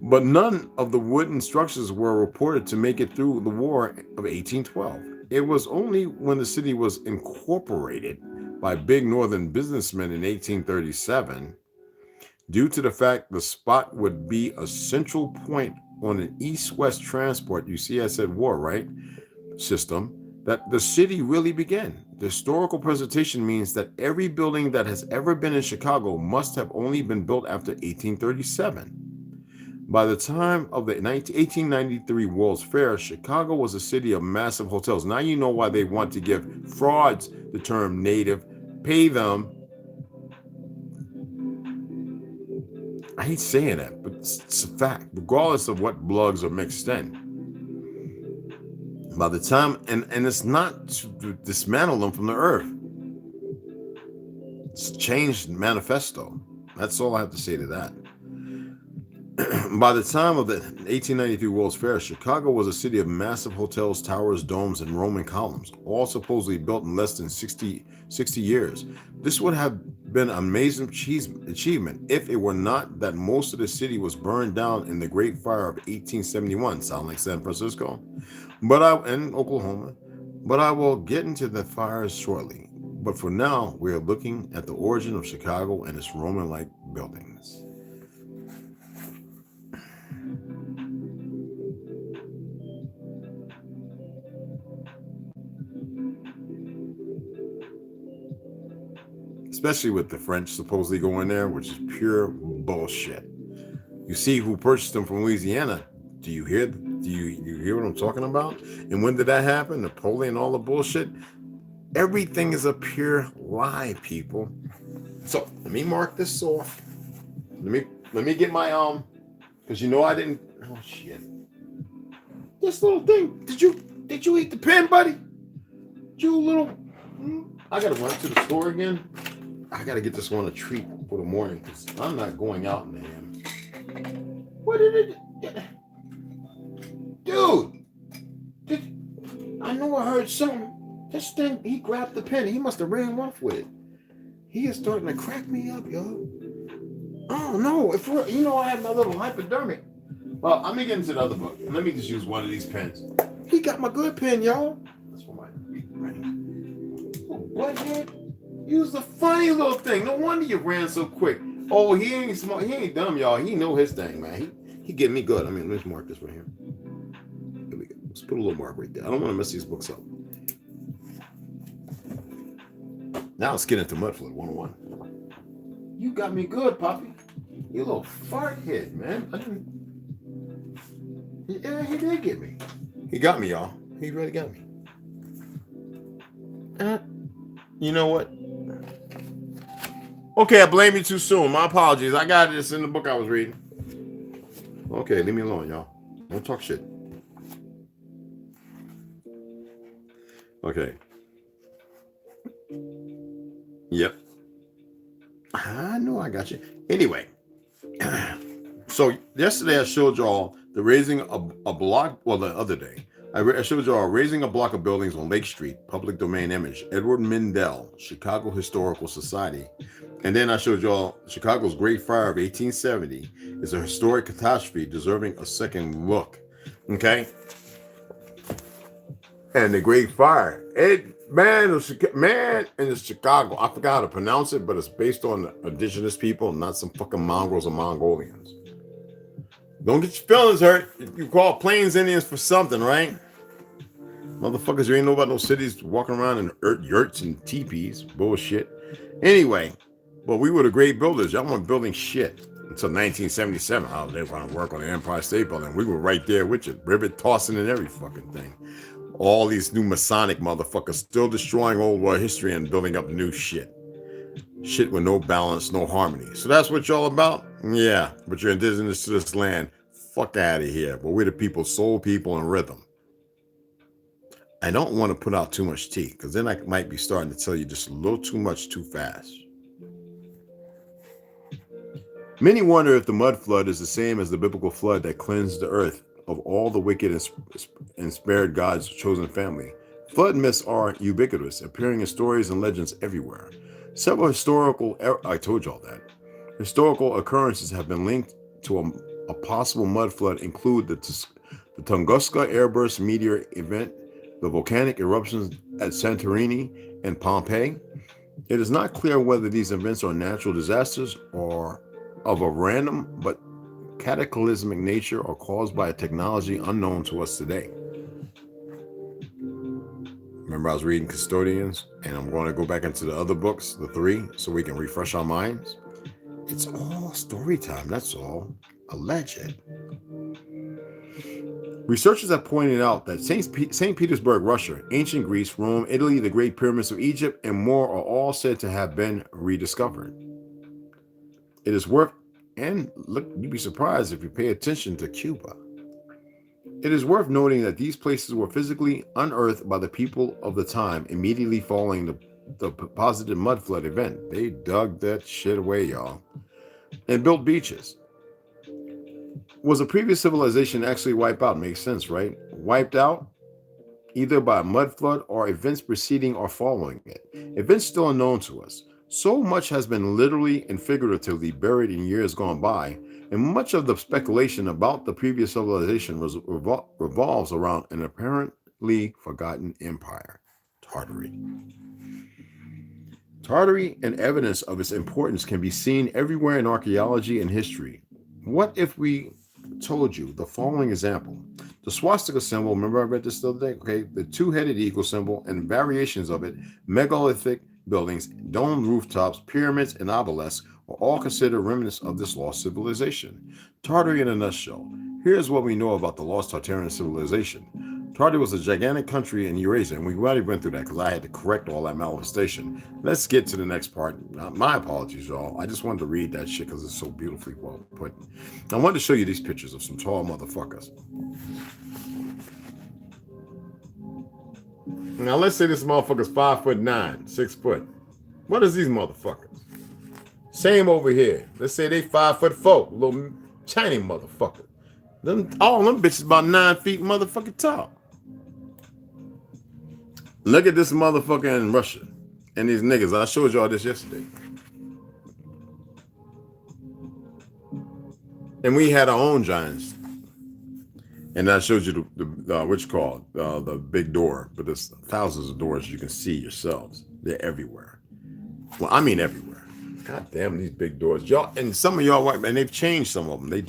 But none of the wooden structures were reported to make it through the War of 1812. It was only when the city was incorporated by big northern businessmen in 1837, due to the fact the spot would be a central point on an east-west transport, you see I said war, right, system, that the city really began. The historical presentation means that every building that has ever been in Chicago must have only been built after 1837. By the time of the 1893 World's Fair, Chicago was a city of massive hotels. Now you know why they want to give frauds the term native, pay them. I hate saying that, but it's a fact, regardless of what blogs are mixed in. By the time, and it's not to dismantle them from the earth. It's a changed manifesto. That's all I have to say to that. By the time of the 1893 World's Fair, Chicago was a city of massive hotels, towers, domes, and Roman columns, all supposedly built in less than 60 years. This would have been an amazing achievement if it were not that most of the city was burned down in the Great Fire of 1871. Sound like San Francisco? And Oklahoma. But I will get into the fires shortly. But for now, we are looking at the origin of Chicago and its Roman-like buildings. Especially with the French supposedly going there, which is pure bullshit. You see who purchased them from Louisiana. Do you hear what I'm talking about? And when did that happen? Napoleon, all the bullshit. Everything is a pure lie, people. So let me mark this off. Let me get my because you know I didn't. Oh shit! This little thing. Did you eat the pen, buddy? You little. I gotta run to the store again. I gotta get this one a treat for the morning because I'm not going out in the AM. What did it? Dude, I know I heard something. This thing, he grabbed the pen. He must have ran off with it. He is starting to crack me up, yo. Oh no! I have my little hypodermic. Well, I'm gonna get into the other book. Let me just use one of these pens. He got my good pen, y'all. That's for my butthead. Use the funny little thing. No wonder you ran so quick. Oh, he ain't smart. He ain't dumb, y'all. He know his thing, man. He getting me good. I mean, let's mark this right here. Here we go. Let's put a little mark right there. I don't want to mess these books up. Now let's get into Mudflood 101. You got me good, Poppy. You little fart head, man. Yeah, he did get me. He got me, y'all. He really got me. You know what? Okay, I blame you too soon. My apologies. I got this in the book I was reading. Okay, leave me alone, y'all. Don't talk shit. Okay. Yep. I know I got you. Anyway, so yesterday I showed y'all the raising a block. Well, the other day I showed y'all raising a block of buildings on Lake Street, public domain image, Edward Mindell, Chicago Historical Society. And then I showed y'all Chicago's Great Fire of 1870 is a historic catastrophe deserving a second look. Okay. And the Great Fire, man in Chicago. I forgot how to pronounce it, but it's based on the indigenous people, not some fucking mongrels or Mongolians. Don't get your feelings hurt. You call Plains Indians for something, right? Motherfuckers, you ain't know about no cities walking around in yurts and teepees. Bullshit. Anyway, but we were the great builders. Y'all weren't building shit until 1977. How they want to work on the Empire State Building. We were right there with you, rivet tossing and every fucking thing. All these new Masonic motherfuckers still destroying old world history and building up new shit. Shit with no balance, no harmony. So that's what y'all about? Yeah, but you're indigenous to this land. Fuck out of here. But we're the people, soul, people, and rhythm. I don't want to put out too much tea, because then I might be starting to tell you just a little too much too fast. Many wonder if the mud flood is the same as the biblical flood that cleansed the earth of all the wicked and spared God's chosen family. Flood myths are ubiquitous, appearing in stories and legends everywhere. Several historical occurrences have been linked to a possible mud flood include the Tunguska airburst meteor event, the volcanic eruptions at Santorini and Pompeii. It is not clear whether these events are natural disasters or of a random but cataclysmic nature or caused by a technology unknown to us today. Remember, I was reading Custodians, and I'm going to go back into the other books, the 3, so we can refresh our minds. It's all story time, that's all. Alleged. Researchers have pointed out that St. Petersburg, Russia, ancient Greece, Rome, Italy, the Great Pyramids of Egypt, and more are all said to have been rediscovered. It is worth, and look, you'd be surprised if you pay attention to Cuba. It is worth noting that these places were physically unearthed by the people of the time immediately following the positive mud flood event. They dug that shit away, y'all, and built beaches. Was a previous civilization actually wiped out? Makes sense, right? Wiped out either by a mud flood or events preceding or following it. Events still unknown to us. So much has been literally and figuratively buried in years gone by, and much of the speculation about the previous civilization revolves around an apparently forgotten empire, Tartary. Tartary and evidence of its importance can be seen everywhere in archaeology and history. What if we told you the following example? The swastika symbol, remember I read this the other day? Okay, the two-headed eagle symbol and variations of it, megalithic buildings, domed rooftops, pyramids, and obelisks are all considered remnants of this lost civilization. Tartary in a nutshell. Here's what we know about the lost Tartarian civilization. Tartary was a gigantic country in Eurasia, and we already went through that because I had to correct all that malversation. Let's get to the next part. My apologies, y'all. I just wanted to read that shit because it's so beautifully well put. I wanted to show you these pictures of some tall motherfuckers. Now let's say this motherfucker's 5'9", 6 foot. What is these motherfuckers? Same over here. Let's say they 5'4", little tiny motherfucker. All them bitches about 9 feet motherfucking tall. Look at this motherfucker in Russia and these niggas. I showed y'all this yesterday. And we had our own giants. And I showed you the what you call it, the big door, but there's thousands of doors you can see yourselves. They're everywhere. Well, I mean everywhere. God damn these big doors, y'all. And some of y'all, and they've changed some of them. They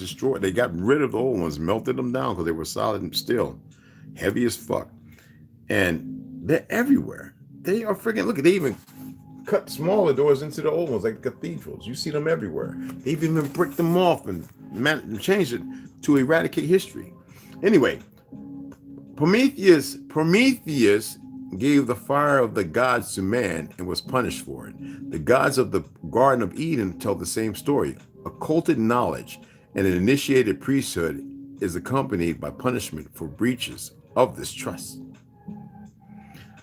got rid of the old ones, melted them down because they were solid and steel, heavy as fuck. And they're everywhere. They are freaking. Look, they even cut smaller doors into the old ones, like cathedrals. You see them everywhere. They've even bricked them off and changed it to eradicate history. Anyway, Prometheus gave the fire of the gods to man and was punished for it. The gods of the Garden of Eden tell the same story. Occulted knowledge and an initiated priesthood is accompanied by punishment for breaches of this trust.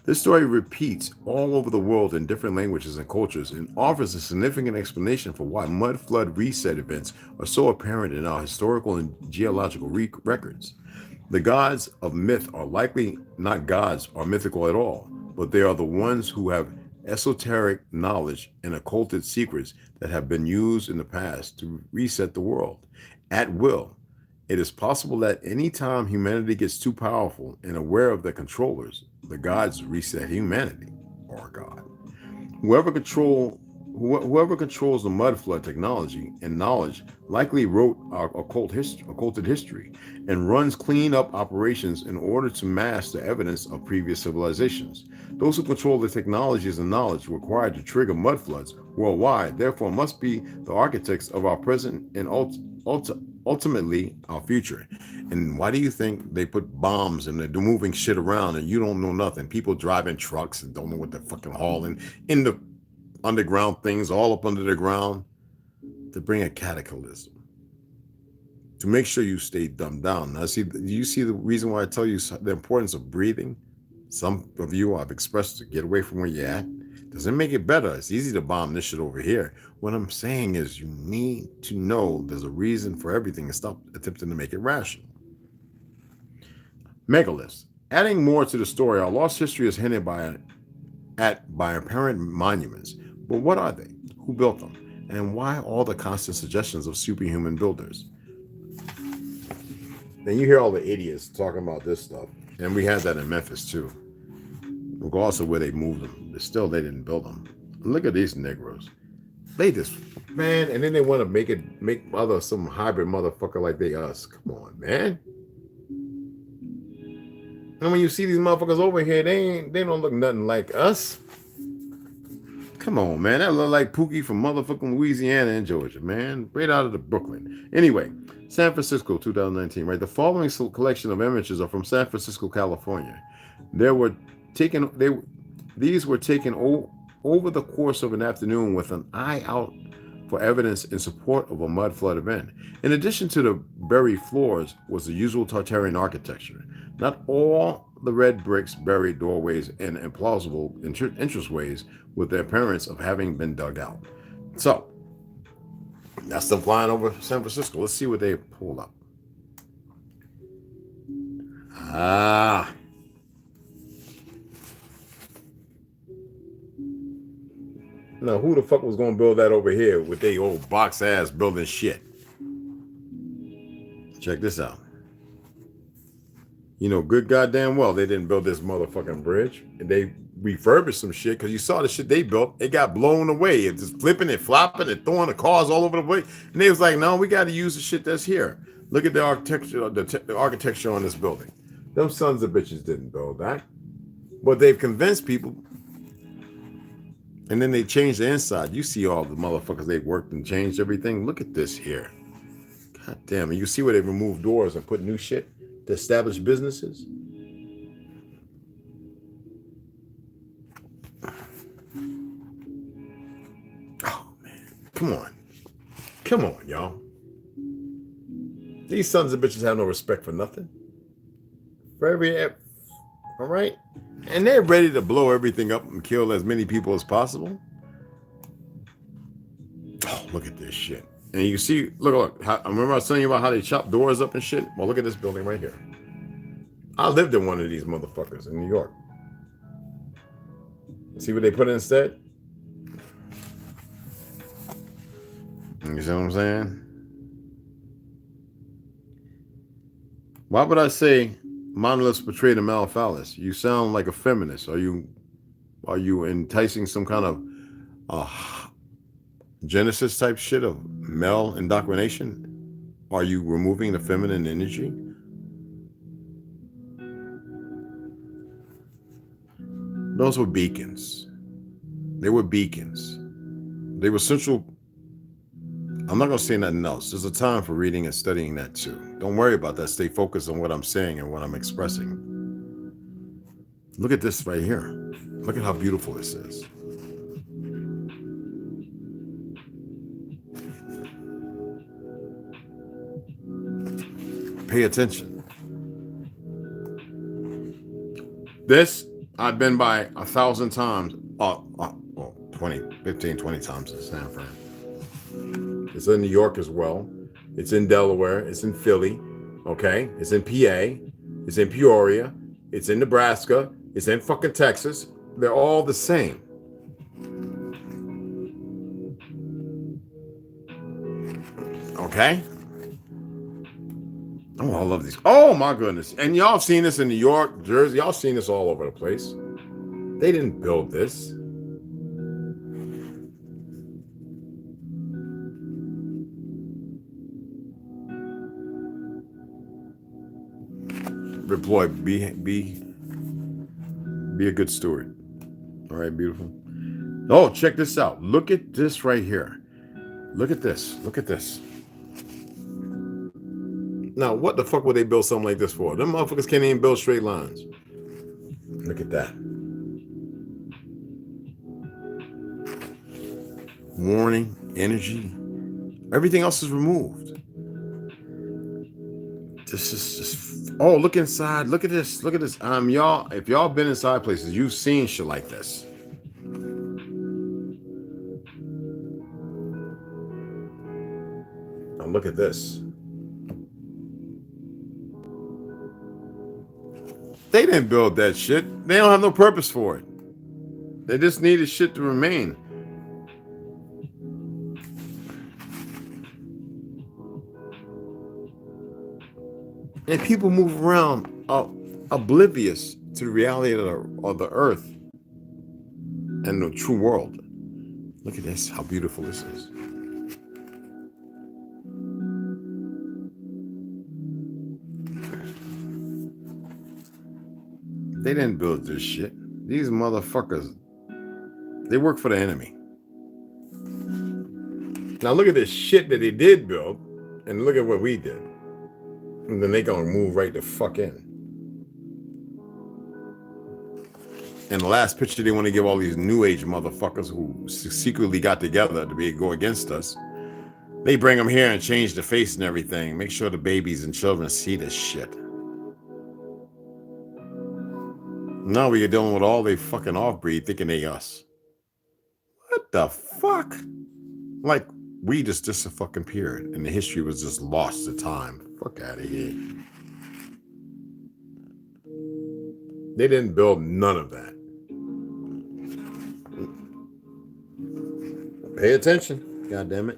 This story repeats all over the world in different languages and cultures and offers a significant explanation for why mud flood reset events are so apparent in our historical and geological records. The gods of myth are likely not gods or mythical at all, but they are the ones who have esoteric knowledge and occulted secrets that have been used in the past to reset the world at will. It is possible that any time humanity gets too powerful and aware of their controllers, the gods reset humanity or God. Whoever controls the mud flood technology and knowledge likely wrote our occulted history and runs clean-up operations in order to mask the evidence of previous civilizations. Those who control the technologies and knowledge required to trigger mud floods worldwide, therefore, must be the architects of our present and ultimately our future. And why do you think they put bombs and they're moving shit around and you don't know nothing? People driving trucks and don't know what they're fucking hauling in the underground things all up under the ground to bring a cataclysm, to make sure you stay dumbed down. Now, do you see the reason why I tell you the importance of breathing? Some of you I've expressed to get away from where you're at. Doesn't make it better. It's easy to bomb this shit over here. What I'm saying is you need to know there's a reason for everything and stop attempting to make it rational. Megaliths. Adding more to the story, our lost history is hinted by apparent monuments. But what are they? Who built them? And why all the constant suggestions of superhuman builders? Then you hear all the idiots talking about this stuff. And we had that in Memphis too. Regardless of where they moved them. But still, they didn't build them. Look at these Negroes. They just, man, and then they want to make some hybrid motherfucker like they us. Come on, man. And when you see these motherfuckers over here, they don't look nothing like us. Come on, man. That look like Pookie from motherfucking Louisiana and Georgia, man. Right out of the Brooklyn. Anyway, San Francisco, 2019, right? The following collection of images are from San Francisco, California. These were taken over the course of an afternoon with an eye out for evidence in support of a mud flood event. In addition to the buried floors was the usual Tartarian architecture. Not all the red bricks, buried doorways, and implausible entranceways with the appearance of having been dug out. So, that's them flying over San Francisco. Let's see what they pulled up. Now, who the fuck was going to build that over here with they old box ass building shit? Check this out. You know, good goddamn well they didn't build this motherfucking bridge. And refurbish some shit because you saw the shit they built. It got blown away. It's just flipping it, flopping it, throwing the cars all over the place. And they was like, no, we got to use the shit that's here. Look at the architecture, the architecture on this building. Them sons of bitches didn't build that. But they've convinced people. And then they changed the inside. You see all the motherfuckers they worked and changed everything. Look at this here. God damn. And you see where they removed doors and put new shit to establish businesses? Oh, man. Come on. Come on, y'all. These sons of bitches have no respect for nothing. All right? And they're ready to blow everything up and kill as many people as possible. Oh, look at this shit. And you see, look, I remember I was telling you about how they chop doors up and shit. Well, look at this building right here. I lived in one of these motherfuckers in New York. See what they put instead? You see what I'm saying? Why would I say monoliths portray the male phallus? You sound like a feminist. Are you enticing some kind of Genesis type shit of male indoctrination? Are you removing the feminine energy? Those were beacons. They were beacons. They were central. I'm not going to say nothing else. There's a time for reading and studying that too. Don't worry about that. Stay focused on what I'm saying and what I'm expressing. Look at this right here. Look at how beautiful this is. Pay attention. This I've been by 1,000 times. 15, 20 times in San Fran. It's in New York as well. It's in Delaware. It's in Philly. Okay. It's in PA. It's in Peoria. It's in Nebraska. It's in fucking Texas. They're all the same. Okay. Oh, I love these. Oh my goodness. And y'all have seen this in New York, Jersey. Y'all seen this all over the place. They didn't build this. Reploy, be a good steward. All right, beautiful. Oh, check this out. Look at this right here. Look at this. Look at this. Now, what the fuck would they build something like this for? Them motherfuckers can't even build straight lines. Look at that. Warning, energy. Everything else is removed. This is just, oh, look inside. Look at this. Look at this. Y'all, if y'all been inside places, you've seen shit like this. Now look at this. They didn't build that shit. They don't have no purpose for it. They just needed shit to remain. And people move around oblivious to the reality of the earth and the true world. Look at this, how beautiful this is. They didn't build this shit. These motherfuckers, they work for the enemy. Now look at this shit that they did build, and look at what we did. And then they gonna move right the fuck in. And the last picture they want to give all these new age motherfuckers who secretly got together to go against us. They bring them here and change the face and everything. Make sure the babies and children see this shit. Now we're dealing with all they fucking off-breed thinking they us. What the fuck? Like, we just a fucking period, and the history was just lost to time. Fuck out of here. They didn't build none of that. Pay attention, goddammit.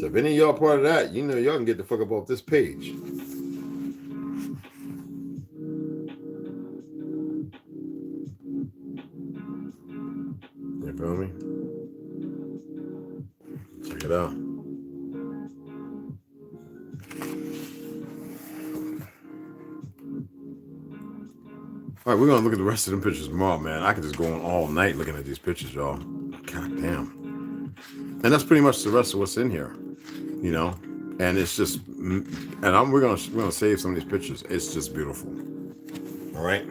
So if any of y'all part of that, you know y'all can get the fuck up off this page. All right, we're gonna look at the rest of them pictures tomorrow, man. I could just go on all night looking at these pictures, y'all. God damn. And that's pretty much the rest of what's in here, you know. And it's just, we're gonna save some of these pictures. It's just beautiful. All right.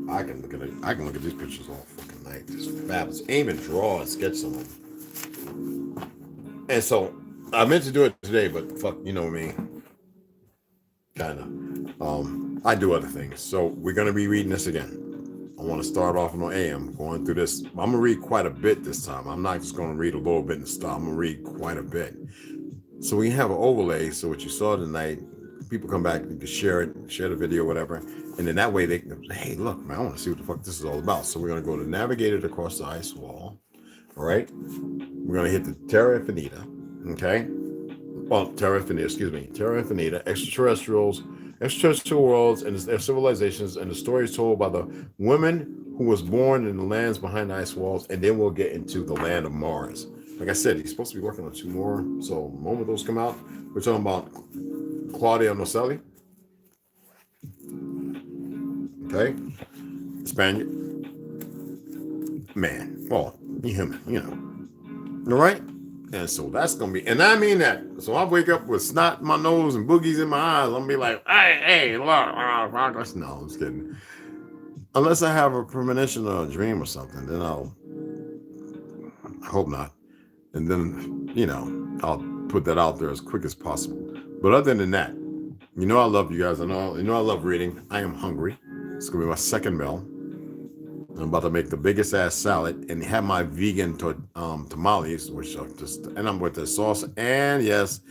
I can look at it. I can look at these pictures all fucking night. Just fabulous. Aim and draw and sketch some of them. And so I meant to do it today, but fuck, you know me. Kind of. I do other things. So we're gonna be reading this again. I want to start off on AM, going through this. I'm gonna read quite a bit this time. I'm not just gonna read a little bit and stop. I'm gonna read quite a bit. So we have an overlay. So what you saw tonight, people come back, you can share it, share the video, whatever. And then that way they can, hey, look, man, I want to see what the fuck this is all about. So we're going to go to navigate it across the ice wall. All right. We're going to hit the Terra Infinita. Okay. Well, Terra Infinita, excuse me. Terra Infinita, extraterrestrial worlds and their civilizations and the stories told by the women who was born in the lands behind the ice walls. And then we'll get into the land of Mars. Like I said, he's supposed to be working on 2 more. So the moment those come out, we're talking about Claudia Nocelli. Okay. Spaniard. Man. Well, him, you know. All right. And so that's going to be, and I mean that. So I wake up with snot in my nose and boogies in my eyes. I'm going to be like, hey, look. No, I'm just kidding. Unless I have a premonition or a dream or something, then I hope not. And then, you know, I'll put that out there as quick as possible. But other than that, you know I love you guys. I know I love reading. I am hungry. It's gonna be my second meal. I'm about to make the biggest ass salad and have my vegan tamales, which are and I'm with the sauce. And yes,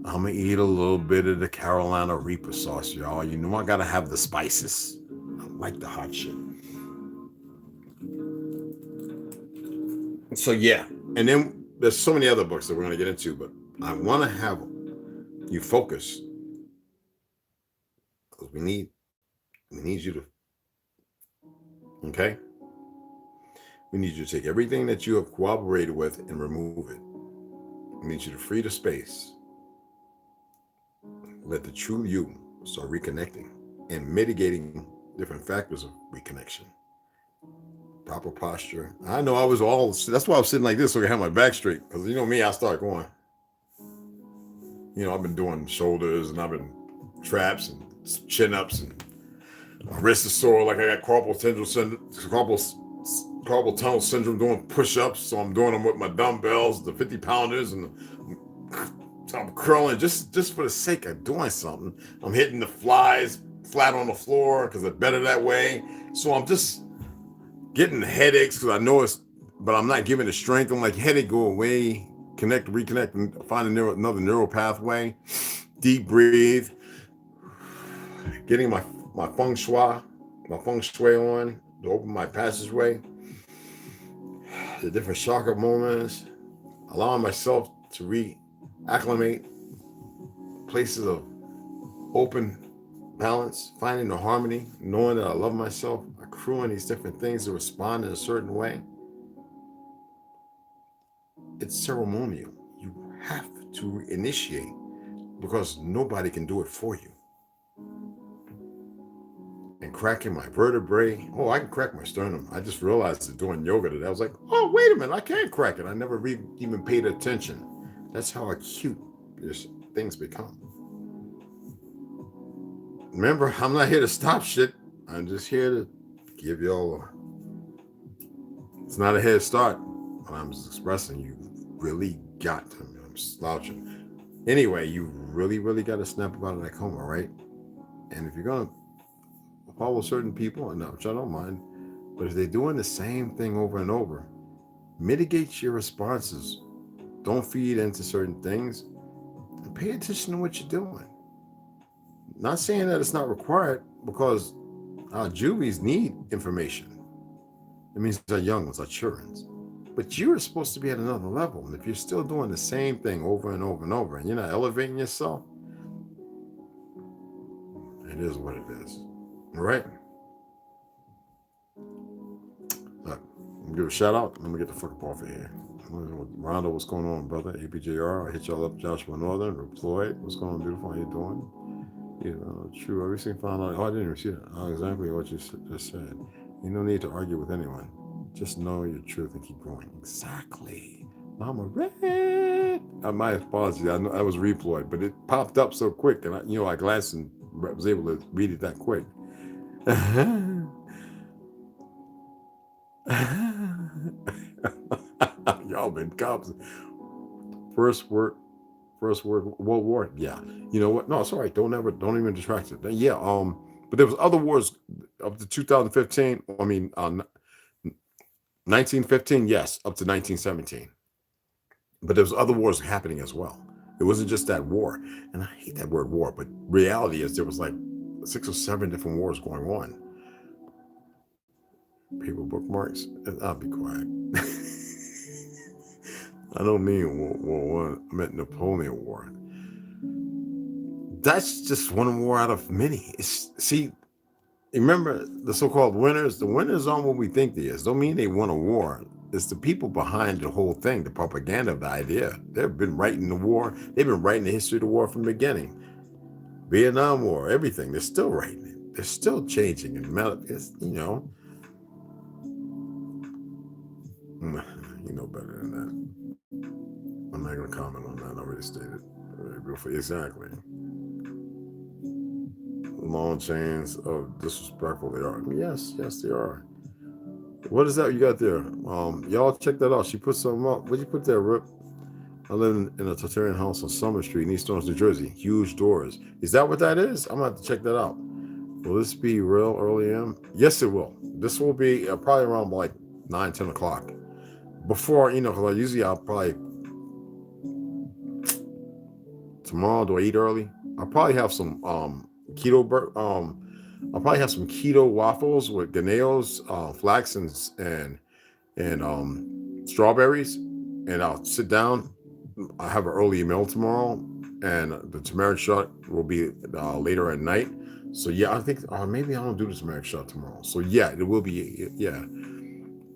I'm gonna eat a little bit of the Carolina Reaper sauce, y'all. You know I gotta have the spices. I like the hot shit. So yeah, and then there's so many other books that we're gonna get into, but I want to have you focus because we need you to. Okay. We need you to take everything that you have cooperated with and remove it. We need you to free the space. Let the true you start reconnecting and mitigating different factors of reconnection. Proper posture. I know that's why I was sitting like this so I can have my back straight. Because you know me, I start going. You know, I've been doing shoulders and I've been traps and chin-ups and my wrist is sore like I got carpal tunnel syndrome doing push-ups. So I'm doing them with my dumbbells, the 50 pounders, and I'm curling just for the sake of doing something. I'm hitting the flies flat on the floor because it's better that way. So I'm just getting headaches because I know but I'm not giving it strength. I'm like, headache, go away, reconnect, and find another neural pathway. Deep breathe. Getting my feng shui on to open my passageway. The different chakra moments, allowing myself to reacclimate places of open balance, finding the harmony, knowing that I love myself, accruing these different things to respond in a certain way. It's ceremonial. You have to initiate because nobody can do it for you. And cracking my vertebrae. Oh, I can crack my sternum. I just realized that doing yoga today. I was like, oh, wait a minute, I can't crack it. I never even paid attention. That's how acute things become. Remember, I'm not here to stop shit. I'm just here to give y'all it's not a head start. I'm just expressing you really got to. I'm slouching. Anyway, you really, really got to snap out of that coma, right? And if you're going to follow certain people, which I don't mind, but if they're doing the same thing over and over, mitigate your responses. Don't feed into certain things and pay attention to what you're doing. Not saying that it's not required because our juvies need information. It means our young ones, our children. But you're supposed to be at another level. And if you're still doing the same thing over and over and over and you're not elevating yourself, it is what it is. All right. Look, I'm gonna give a shout out. Let me get the fuck up off of here. Rondo, what's going on, brother? APJR, I hit y'all up. Joshua Northern, Reploid, what's going on, beautiful? How you doing? it. True. I recently found out. Oh, I didn't even see that. Oh, exactly what you just said. You no need to argue with anyone. Just know your truth and keep going. Exactly. Mama Red. My apologies. I know I was reployed, but it popped up so quick, and I glanced and was able to read it that quick. Y'all been cops. First word, World War. Yeah. You know what? No, it's all right. Don't even distract it. Yeah. But there was other wars up to 2015. I mean, 1915. Yes, up to 1917. But there was other wars happening as well. It wasn't just that war. And I hate that word war, but reality is there was like 6 or 7 different wars going on. People bookmarks. I'll be quiet. I don't mean War I. I meant Napoleon War. That's just one war out of many. See, remember the so-called winners? The winners aren't what we think they is. Don't mean they won a war. It's the people behind the whole thing, the propaganda of the idea. They've been writing the war. They've been writing the history of the war from the beginning. Vietnam War, everything. They're still writing it. They're still changing it. It's, you know better than that. I'm not going to comment on that. I already stated. Exactly. Long chains of disrespectful they are. Yes, they are. What is that you got there? Y'all check that out. She put something up. What'd you put there, Rip? I live in a Tartarian house on Summer Street in East Orange, New Jersey. Huge doors. Is that what that is? I'm going to have to check that out. Will this be real early AM? Yes, it will. This will be probably around like 9, 10 o'clock. Before, because usually I'll probably... Tomorrow, do I eat early? I'll probably have some keto... I'll probably have some keto waffles with ganeos, flax, and strawberries. And I'll sit down. I have an early meal tomorrow, and the turmeric shot will be later at night. So yeah, I think maybe I don't do the turmeric shot tomorrow. So yeah, it will be. Yeah,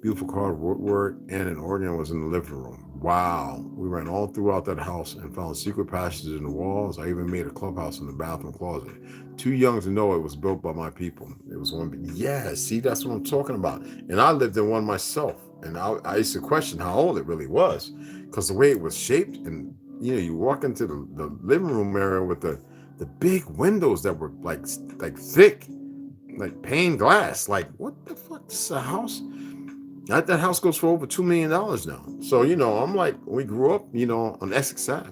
beautiful carved woodwork, and an organ was in the living room. Wow, we ran all throughout that house and found secret passages in the walls. I even made a clubhouse in the bathroom closet. Too young to know it was built by my people. It was one. Yeah, see, that's what I'm talking about. And I lived in one myself. And I used to question how old it really was, because the way it was shaped, and you walk into the living room area with the big windows that were like thick, like pane glass. Like, what the fuck? This is a house? That house goes for over $2 million now. So I'm like, we grew up, on Essex Ave,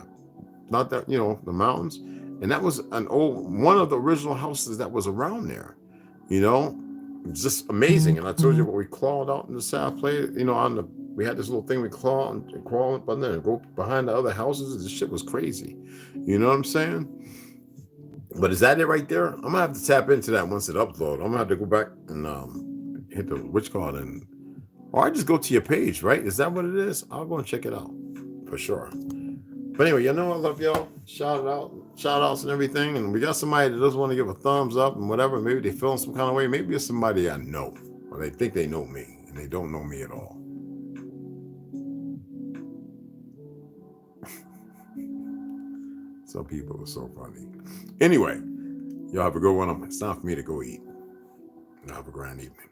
not that the mountains, and that was one of the original houses that was around there. It's just amazing. And I told you what we clawed out in the South Play, we had this little thing we crawl up on there and go behind the other houses. This shit was crazy. You know what I'm saying? But is that it right there? I'm gonna have to tap into that once it uploads. I'm gonna have to go back and hit the which card or I just go to your page, right? Is that what it is? I'll go and check it out for sure. But anyway, I love y'all. Shout outs and everything. And we got somebody that doesn't want to give a thumbs up and whatever. Maybe they feel in some kind of way. Maybe it's somebody I know, or they think they know me and they don't know me at all. Some people are so funny. Anyway, y'all have a good one. It's time for me to go eat. And have a grand evening.